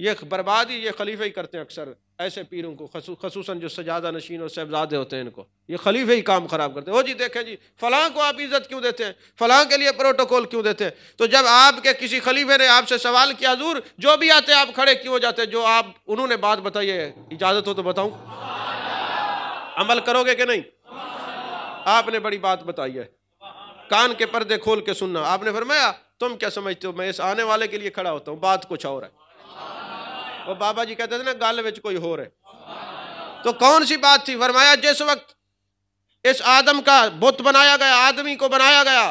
یہ بربادی یہ خلیفے ہی کرتے ہیں اکثر. ایسے پیروں کو خصوصاً جو سجادہ نشین اور صاحبزادے ہوتے ہیں، ان کو یہ خلیفے ہی کام خراب کرتے ہیں. وہ جی دیکھیں جی فلاں کو آپ عزت کیوں دیتے ہیں، فلاں کے لیے پروٹوکول کیوں دیتے ہیں. تو جب آپ کے کسی خلیفے نے آپ سے سوال کیا حضور جو بھی آتے ہیں آپ کھڑے کیوں ہو جاتے ہیں، جو آپ انہوں نے بات بتائی ہے، اجازت ہو تو بتاؤں، عمل کرو گے کہ نہیں؟ آپ نے بڑی بات بتائی ہے، کان کے پردے کھول کے سننا. آپ نے فرمایا تم کیا سمجھتے ہو میں اس آنے والے کے لیے کھڑا ہوتا ہوں، بات کچھ اور ہے. وہ بابا جی کہتے تھے نا گل وچ کوئی ہو رہے. تو کون سی بات تھی؟ فرمایا جس وقت اس آدم کا بت بنایا گیا، آدمی کو بنایا گیا،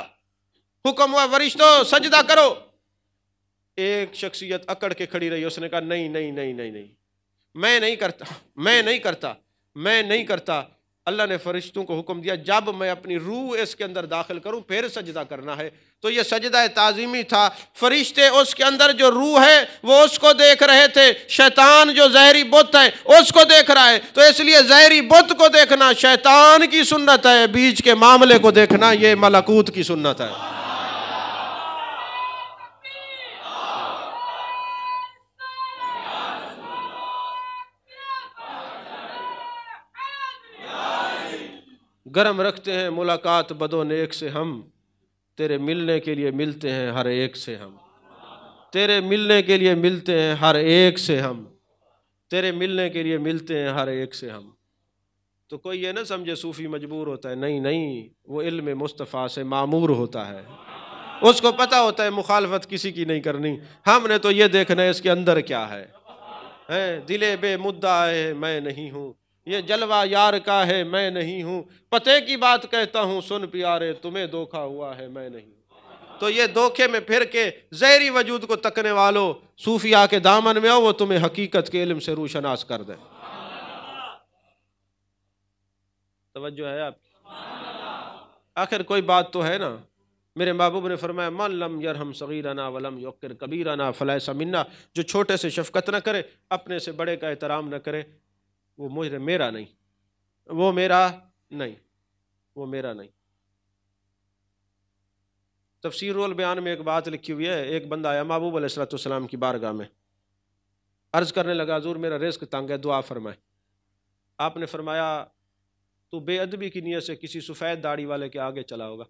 حکم ہوا فرشتوں سجدہ کرو، ایک شخصیت اکڑ کے کھڑی رہی. اس نے کہا نہیں نہیں نہیں نہیں نہیں، میں نہیں کرتا، میں نہیں کرتا، میں نہیں کرتا. اللہ نے فرشتوں کو حکم دیا جب میں اپنی روح اس کے اندر داخل کروں پھر سجدہ کرنا ہے. تو یہ سجدہ تعظیمی تھا. فرشتے اس کے اندر جو روح ہے وہ اس کو دیکھ رہے تھے، شیطان جو ظاہری بت ہے اس کو دیکھ رہا ہے. تو اس لیے ظاہری بت کو دیکھنا شیطان کی سنت ہے، بیچ کے معاملے کو دیکھنا یہ ملکوت کی سنت ہے. گرم رکھتے ہیں ملاقات بد و نیک سے ہم، تیرے ملنے کے لیے ملتے ہیں ہر ایک سے ہم. تیرے ملنے کے لیے ملتے ہیں ہر ایک سے ہم، تیرے ملنے کے لیے ملتے ہیں ہر ایک سے ہم. تو کوئی یہ نہ سمجھے صوفی مجبور ہوتا ہے، نہیں نہیں، وہ علم مصطفیٰ سے معمور ہوتا ہے، اس کو پتہ ہوتا ہے مخالفت کسی کی نہیں کرنی. ہم نے تو یہ دیکھنا ہے اس کے اندر کیا ہے. دل بے مدعا ہے میں نہیں ہوں، یہ جلوہ یار کا ہے میں نہیں ہوں، پتے کی بات کہتا ہوں سن پیارے تمہیں دھوکا ہوا ہے میں نہیں ہوں. تو یہ دھوکے میں پھر کے ظاہری وجود کو تکنے والوں صوفیاء کے دامن میں آؤ، وہ تمہیں حقیقت کے علم سے روشناس کر دیں. توجہ ہے آپ کی؟ آخر کوئی بات تو ہے نا. میرے محبوب نے فرمایا من لم یرحم صغیرنا ولم یوقر کبیرنا فلیس منا، جو چھوٹے سے شفقت نہ کرے، اپنے سے بڑے کا احترام نہ کرے، وہ مجھے میرا نہیں، وہ میرا نہیں، وہ میرا نہیں. تفسیر البیان میں ایک بات لکھی ہوئی ہے، ایک بندہ آیا محبوب علیہ السلام کی بارگاہ میں، عرض کرنے لگا حضور میرا رزق تنگ ہے دعا فرمائے. آپ نے فرمایا تو بے ادبی کی نیت سے کسی سفید داڑھی والے کے آگے چلا ہوگا.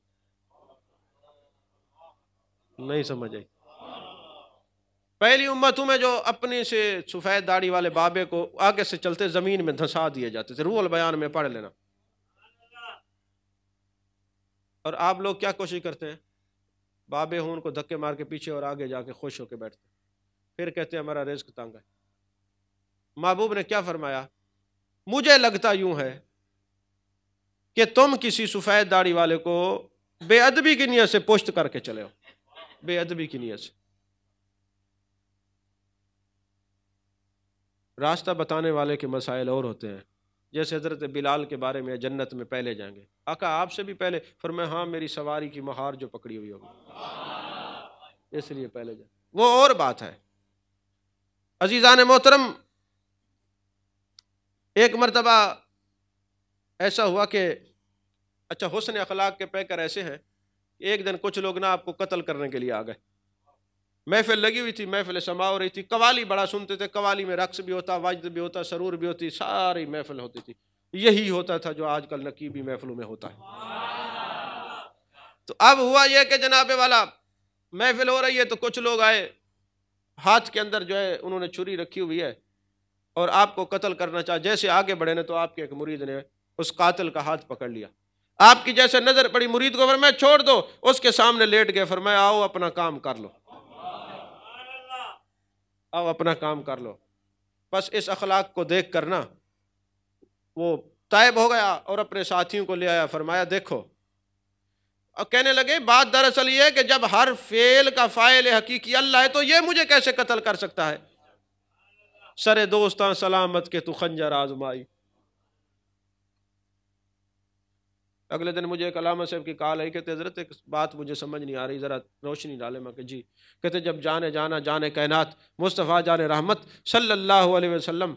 نہیں سمجھ آئی؟ پہلی امتوں میں جو اپنی سے سفید داڑھی والے بابے کو آگے سے چلتے زمین میں دھسا دیے جاتے تھے. روح البیان میں پڑھ لینا. اور آپ لوگ کیا کوشش کرتے ہیں؟ بابے ہوں ان کو دھکے مار کے پیچھے اور آگے جا کے خوش ہو کے بیٹھتے، پھر کہتے ہیں ہمارا رزق تنگ ہے. محبوب نے کیا فرمایا؟ مجھے لگتا یوں ہے کہ تم کسی سفید داڑھی والے کو بے ادبی کی نیت سے پشت کر کے چلے ہو، بے ادبی کی نیت سے. راستہ بتانے والے کے مسائل اور ہوتے ہیں. جیسے حضرت بلال کے بارے میں جنت میں پہلے جائیں گے، آقا آپ سے بھی پہلے. فرمایا ہاں میری سواری کی مہار جو پکڑی ہوئی ہوگی اس لیے پہلے جائیں. وہ اور بات ہے. عزیزان محترم، ایک مرتبہ ایسا ہوا کہ اچھا حسن اخلاق کے پیکر ایسے ہیں، ایک دن کچھ لوگ نا آپ کو قتل کرنے کے لیے آ گئے. محفل لگی ہوئی تھی، محفل سما ہو رہی تھی، قوالی بڑا سنتے تھے، قوالی میں رقص بھی ہوتا، وجد بھی ہوتا، سرور بھی ہوتی، ساری محفل ہوتی تھی. یہی ہوتا تھا جو آج کل نقیبی محفلوں میں ہوتا ہے. تو اب ہوا یہ کہ جناب والا محفل ہو رہی ہے تو کچھ لوگ آئے، ہاتھ کے اندر جو ہے انہوں نے چھری رکھی ہوئی ہے اور آپ کو قتل کرنا چاہا. جیسے آگے بڑھے نا تو آپ کے ایک مرید نے اس قاتل کا ہاتھ پکڑ لیا، آپ کی جیسے نظر پڑی مرید کو فرمایا چھوڑ دو، اس کے سامنے لیٹ گئے، فرمایا آؤ اپنا کام کر لو، آؤ اپنا کام کر لو۔ بس اس اخلاق کو دیکھ کر نا وہ تائب ہو گیا اور اپنے ساتھیوں کو لے آیا، فرمایا دیکھو، اور کہنے لگے بات دراصل یہ ہے کہ جب ہر فعل کا فاعل حقیقی اللہ ہے تو یہ مجھے کیسے قتل کر سکتا ہے؟ سر دوستاں سلامت کے تو خنجر آزمائی۔ اگلے دن مجھے ایک علامہ صاحب کی کال آئی، کہتے حضرت ایک بات مجھے سمجھ نہیں آ رہی، ذرا روشنی ڈالے۔ میں کہ جی، کہتے جب جانے جانا جانے کائنات مصطفیٰ جان رحمت صلی اللہ علیہ وسلم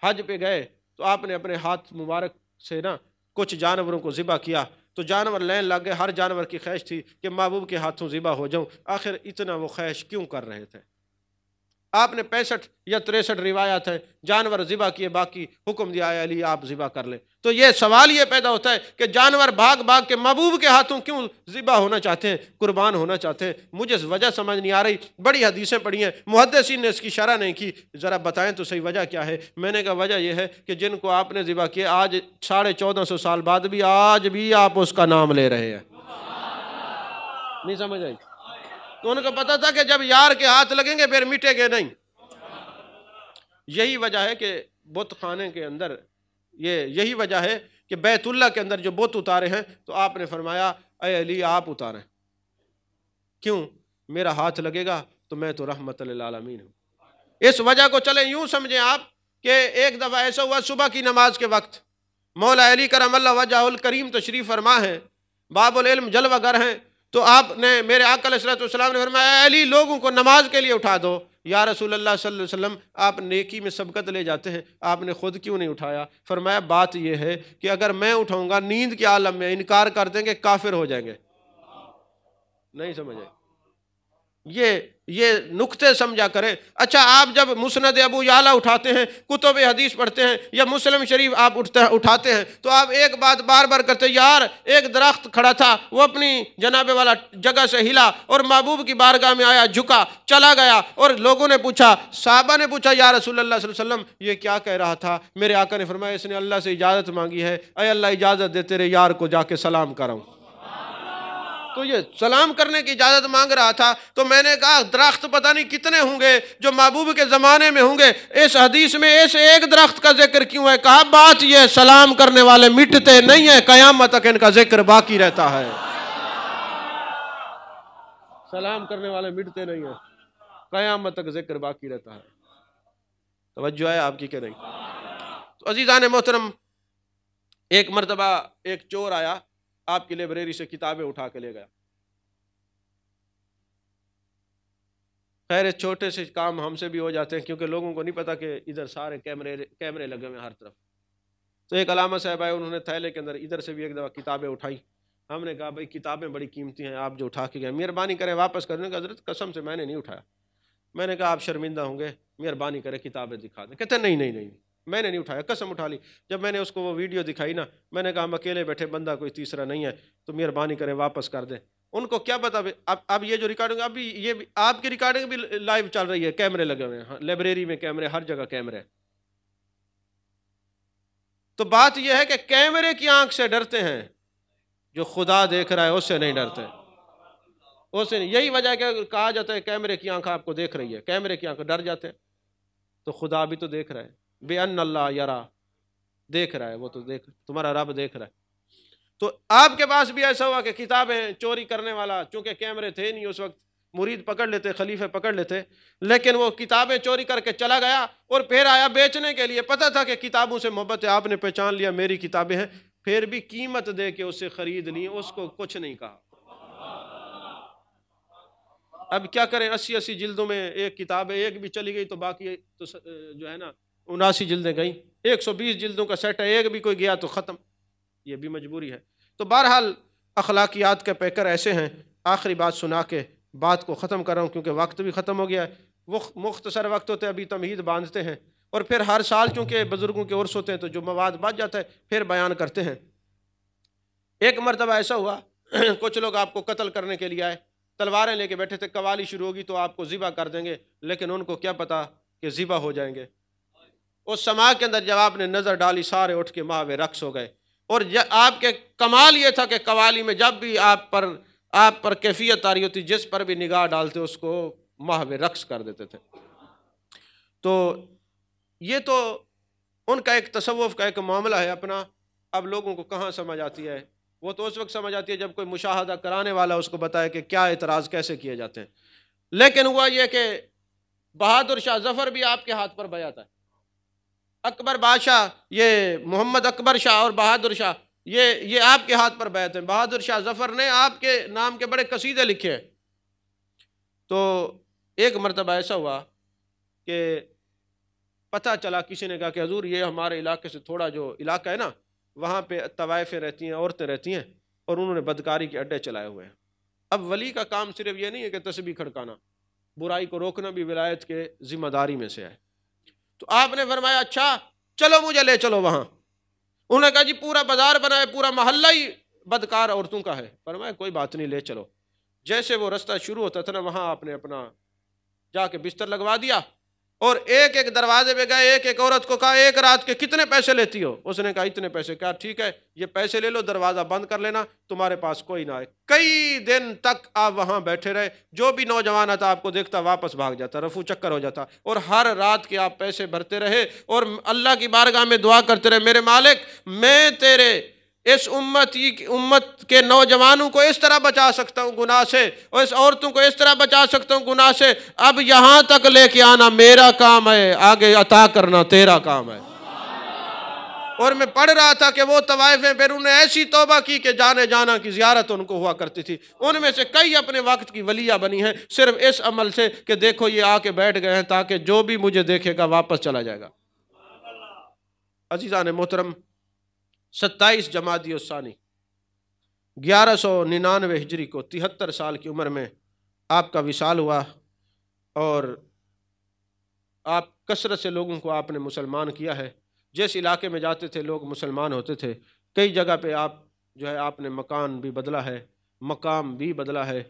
حج پہ گئے تو آپ نے اپنے ہاتھ مبارک سے نا کچھ جانوروں کو ذبح کیا، تو جانور لین لگ گئے، ہر جانور کی خواہش تھی کہ محبوب کے ہاتھوں ذبح ہو جاؤں۔ آخر اتنا وہ خواہش کیوں کر رہے تھے؟ آپ نے 65 یا 63 روایات ہیں جانور ذبح کیے، باقی حکم دیا ہے علی آپ ذبح کر لیں۔ تو یہ سوال یہ پیدا ہوتا ہے کہ جانور بھاگ بھاگ کے محبوب کے ہاتھوں کیوں ذبح ہونا چاہتے ہیں، قربان ہونا چاہتے ہیں؟ مجھے وجہ سمجھ نہیں آ رہی، بڑی حدیثیں پڑھی ہیں، محدثین نے اس کی شرح نہیں کی، ذرا بتائیں تو صحیح وجہ کیا ہے؟ میں نے کہا وجہ یہ ہے کہ جن کو آپ نے ذبح کیے آج 1450 سال بعد بھی آج بھی آپ اس کا نام لے رہے ہیں۔ نہیں سمجھ آئی؟ تو ان کو پتا تھا کہ جب یار کے ہاتھ لگیں گے پھر مٹے گے نہیں۔ یہی وجہ ہے کہ بت خانے کے اندر یہی وجہ ہے کہ بیت اللہ کے اندر جو بت اتارے ہیں تو آپ نے فرمایا اے علی آپ اتاریں، کیوں؟ میرا ہاتھ لگے گا تو میں تو رحمت للعالمین ہوں۔ اس وجہ کو چلیں یوں سمجھیں آپ کہ ایک دفعہ ایسا ہوا صبح کی نماز کے وقت مولا علی کرم اللہ وجہ الکریم تشریف فرما ہے، باب العلم جلوہ گر ہیں، تو آپ نے میرے آقا علیہ الصلوۃ والسلام نے فرمایا اے علی لوگوں کو نماز کے لیے اٹھا دو۔ یا رسول اللہ صلی اللہ علیہ وسلم آپ نیکی میں سبقت لے جاتے ہیں، آپ نے خود کیوں نہیں اٹھایا؟ فرمایا بات یہ ہے کہ اگر میں اٹھاؤں گا نیند کے عالم میں انکار کر دیں گے، کافر ہو جائیں گے۔ نہیں سمجھے؟ یہ نکتے سمجھا کریں۔ اچھا آپ جب مسند ابو یعلا اٹھاتے ہیں، کتب حدیث پڑھتے ہیں، یا مسلم شریف آپ اٹھاتے ہیں تو آپ ایک بات بار بار کرتے ہیں، یار ایک درخت کھڑا تھا وہ اپنی جناب والا جگہ سے ہلا اور محبوب کی بارگاہ میں آیا، جھکا، چلا گیا، اور لوگوں نے پوچھا، صحابہ نے پوچھا یا رسول اللہ صلی اللہ علیہ وسلم یہ کیا کہہ رہا تھا؟ میرے آقا نے فرمایا اس نے اللہ سے اجازت مانگی ہے، اے اللہ اجازت دے تیرے یار کو جا کے سلام کراؤں۔ تو یہ سلام کرنے کی اجازت مانگ رہا تھا۔ تو میں نے کہا درخت پتہ نہیں کتنے ہوں گے جو محبوب کے زمانے میں ہوں گے، اس حدیث میں اس ایک درخت کا ذکر کیوں ہے؟ کہا بات یہ سلام کرنے والے مٹتے نہیں ہیں، قیامت تک ان کا ذکر باقی رہتا ہے۔ سلام کرنے والے مٹتے نہیں ہیں، قیامت تک ذکر باقی رہتا ہے۔ توجہ ہے آپ کی کہ نہیں؟ تو عزیزان محترم، ایک مرتبہ ایک چور آیا، آپ کی لائبریری سے کتابیں اٹھا کے لے گیا۔ خیر چھوٹے سے کام ہم سے بھی ہو جاتے ہیں کیونکہ لوگوں کو نہیں پتا کہ ادھر سارے کیمرے لگے ہوئے ہیں ہر طرف۔ تو ایک علامہ صاحب آئے، انہوں نے تھیلے کے اندر ادھر سے بھی ایک دفعہ کتابیں اٹھائی۔ ہم نے کہا بھائی کتابیں بڑی قیمتی ہیں، آپ جو اٹھا کے گئے مہربانی کریں واپس کرنے کا۔ حضرت قسم سے میں نے نہیں اٹھایا۔ میں نے کہا آپ شرمندہ ہوں گے، مہربانی کریں کتابیں دکھا دیں۔ کہتے نہیں نہیں نہیں میں نے نہیں اٹھایا، قسم اٹھا لی۔ جب میں نے اس کو وہ ویڈیو دکھائی نا، میں نے کہا ہم اکیلے بیٹھے، بندہ کوئی تیسرا نہیں ہے، تو مہربانی کریں واپس کر دیں۔ ان کو کیا پتا اب یہ جو ریکارڈنگ ابھی یہ بھی آپ کی ریکارڈنگ بھی لائیو چل رہی ہے، کیمرے لگے ہوئے ہیں، لائبریری میں کیمرے، ہر جگہ کیمرے۔ تو بات یہ ہے کہ کیمرے کی آنکھ سے ڈرتے ہیں، جو خدا دیکھ رہا ہے اس سے نہیں ڈرتے، اس سے نہیں۔ یہی وجہ ہے کہ کہا جاتا ہے کیمرے کی آنکھ آپ کو دیکھ رہی ہے، کیمرے کی آنکھ ڈر جاتے ہیں، تو خدا بھی تو دیکھ رہا ہے، بے ان اللہ یرا، دیکھ رہا ہے، وہ تو دیکھ، تمہارا رب دیکھ رہا ہے۔ تو آپ کے پاس بھی ایسا ہوا کہ کتابیں چوری کرنے والا، چونکہ کیمرے تھے نہیں اس وقت، مرید پکڑ لیتے، خلیفے پکڑ لیتے، لیکن وہ کتابیں چوری کر کے چلا گیا اور پھر آیا بیچنے کے لیے۔ پتہ تھا کہ کتابوں سے محبت ہے، آپ نے پہچان لیا میری کتابیں ہیں، پھر بھی قیمت دے کے اسے خرید لی، اس کو کچھ نہیں کہا۔ اب کیا کریں، 80 جلدوں میں ایک کتاب ہے، ایک بھی چلی گئی تو باقی تو جو ہے نا 79 جلدیں گئیں، 120 جلدوں کا سیٹ ہے، ایک بھی کوئی گیا تو ختم، یہ بھی مجبوری ہے۔ تو بہرحال اخلاقیات کے پیکر ایسے ہیں۔ آخری بات سنا کے بات کو ختم کر رہا ہوں کیونکہ وقت بھی ختم ہو گیا ہے۔ وہ مختصر وقت ہوتے ابھی تمہید باندھتے ہیں، اور پھر ہر سال چونکہ بزرگوں کے عرس ہوتے ہیں تو جو مواد بچ جاتا ہے پھر بیان کرتے ہیں۔ ایک مرتبہ ایسا ہوا کچھ لوگ آپ کو قتل کرنے کے لیے آئے، تلواریں لے کے بیٹھے تھے، قوالی شروع ہوگی تو آپ کو ذبح کر دیں گے، لیکن ان کو کیا پتا کہ ذبح ہو جائیں گے۔ اس سما کے اندر جب آپ نے نظر ڈالی سارے اٹھ کے ماہ رقص ہو گئے، اور آپ کے کمال یہ تھا کہ قوالی میں جب بھی آپ پر کیفیت آ رہی ہوتی، جس پر بھی نگاہ ڈالتے اس کو محو رقص کر دیتے تھے۔ تو یہ تو ان کا ایک تصوف کا ایک معاملہ ہے اپنا۔ اب لوگوں کو کہاں سمجھ آتی ہے؟ وہ تو اس وقت سمجھ آتی ہے جب کوئی مشاہدہ کرانے والا اس کو بتائے کہ کیا اعتراض کیسے کیے جاتے ہیں۔ لیکن ہوا یہ کہ بہادر شاہ ظفر بھی آپ کے ہاتھ پر بیعت ہے۔ اکبر بادشاہ، یہ محمد اکبر شاہ اور بہادر شاہ، یہ آپ کے ہاتھ پر بیعت ہیں۔ بہادر شاہ ظفر نے آپ کے نام کے بڑے قصیدے لکھے ہیں۔ تو ایک مرتبہ ایسا ہوا کہ پتہ چلا، کسی نے کہا کہ حضور یہ ہمارے علاقے سے تھوڑا جو علاقہ ہے نا، وہاں پہ طوائفیں رہتی ہیں، عورتیں رہتی ہیں، اور انہوں نے بدکاری کے اڈے چلائے ہوئے ہیں۔ اب ولی کا کام صرف یہ نہیں ہے کہ تسبیح کھڑکانا، برائی کو روکنا بھی ولایت کے ذمہ داری میں سے ہے۔ تو آپ نے فرمایا اچھا چلو مجھے لے چلو وہاں۔ انہوں نے کہا جی پورا بازار بنا ہے، پورا محلہ ہی بدکار عورتوں کا ہے۔ فرمایا کوئی بات نہیں، لے چلو۔ جیسے وہ رستہ شروع ہوتا تھا نا، وہاں آپ نے اپنا جا کے بستر لگوا دیا، اور ایک ایک دروازے پہ گئے، ایک ایک عورت کو کہا ایک رات کے کتنے پیسے لیتی ہو؟ اس نے کہا اتنے پیسے۔ کہا ٹھیک ہے یہ پیسے لے لو، دروازہ بند کر لینا، تمہارے پاس کوئی نہ آئے۔ کئی دن تک آپ وہاں بیٹھے رہے، جو بھی نوجوان آتا آپ کو دیکھتا واپس بھاگ جاتا، رفو چکر ہو جاتا، اور ہر رات کے آپ پیسے بھرتے رہے اور اللہ کی بارگاہ میں دعا کرتے رہے، میرے مالک میں تیرے اس امت کے نوجوانوں کو اس طرح بچا سکتا ہوں گناہ سے، اور اس عورتوں کو اس طرح بچا سکتا ہوں گناہ سے، اب یہاں تک لے کے آنا میرا کام ہے، آگے عطا کرنا تیرا کام ہے۔ اور میں پڑھ رہا تھا کہ وہ طوائفیں پھر انہوں نے ایسی توبہ کی کہ جانے جانا کی زیارت ان کو ہوا کرتی تھی۔ ان میں سے کئی اپنے وقت کی ولیہ بنی ہیں صرف اس عمل سے کہ دیکھو یہ آ کے بیٹھ گئے ہیں تاکہ جو بھی مجھے دیکھے گا واپس چلا جائے گا۔ عزیزان محترم، 27 جمادی الثانی 1199 ہجری کو 73 سال کی عمر میں آپ کا وصال ہوا، اور آپ کثرت سے لوگوں کو آپ نے مسلمان کیا ہے۔ جس علاقے میں جاتے تھے لوگ مسلمان ہوتے تھے۔ کئی جگہ پہ آپ نے مکان بھی بدلا ہے، مقام بھی بدلا ہے۔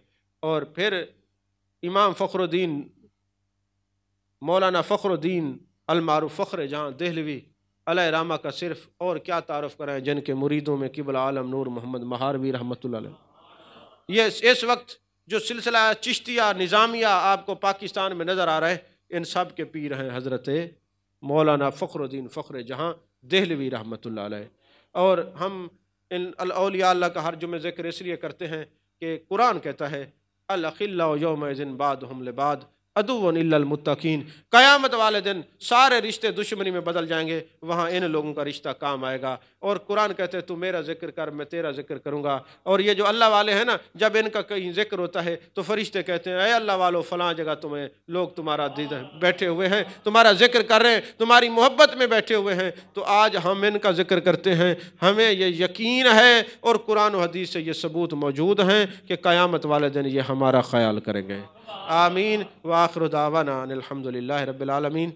اور پھر امام فخر الدین مولانا فخر الدین المعروف فخر جہاں دہلوی علیہ رحمہ کا صرف اور کیا تعارف کریں، جن کے مریدوں میں قبلہ عالم نور محمد مہاروی رحمۃ اللہ علیہ۔ یہ اس وقت جو سلسلہ چشتیہ نظامیہ آپ کو پاکستان میں نظر آ رہا ہے، ان سب کے پیر ہیں حضرت مولانا فخر الدین فخر جہاں دہلوی رحمۃ اللہ علیہ۔ اور ہم ان اولیاء اللہ کا ہر جمعہ ذکر اس لیے کرتے ہیں کہ قرآن کہتا ہے الاخلاء یومئذ بعضهم لبعض عدو الا المتقین، قیامت والے دن سارے رشتے دشمنی میں بدل جائیں گے، وہاں ان لوگوں کا رشتہ کام آئے گا۔ اور قرآن کہتے ہیں تو میرا ذکر کر میں تیرا ذکر کروں گا۔ اور یہ جو اللہ والے ہیں نا، جب ان کا کہیں ذکر ہوتا ہے تو فرشتے کہتے ہیں اے اللہ والو فلاں جگہ تمہیں لوگ تمہارا بیٹھے ہوئے ہیں، تمہارا ذکر کر رہے ہیں، تمہاری محبت میں بیٹھے ہوئے ہیں۔ تو آج ہم ان کا ذکر کرتے ہیں، ہمیں یہ یقین ہے اور قرآن و حدیث سے یہ ثبوت موجود ہیں کہ قیامت والے دن یہ ہمارا خیال کریں گے۔ آمین۔ وآخر دعوانا ان الحمد للہ رب العالمین۔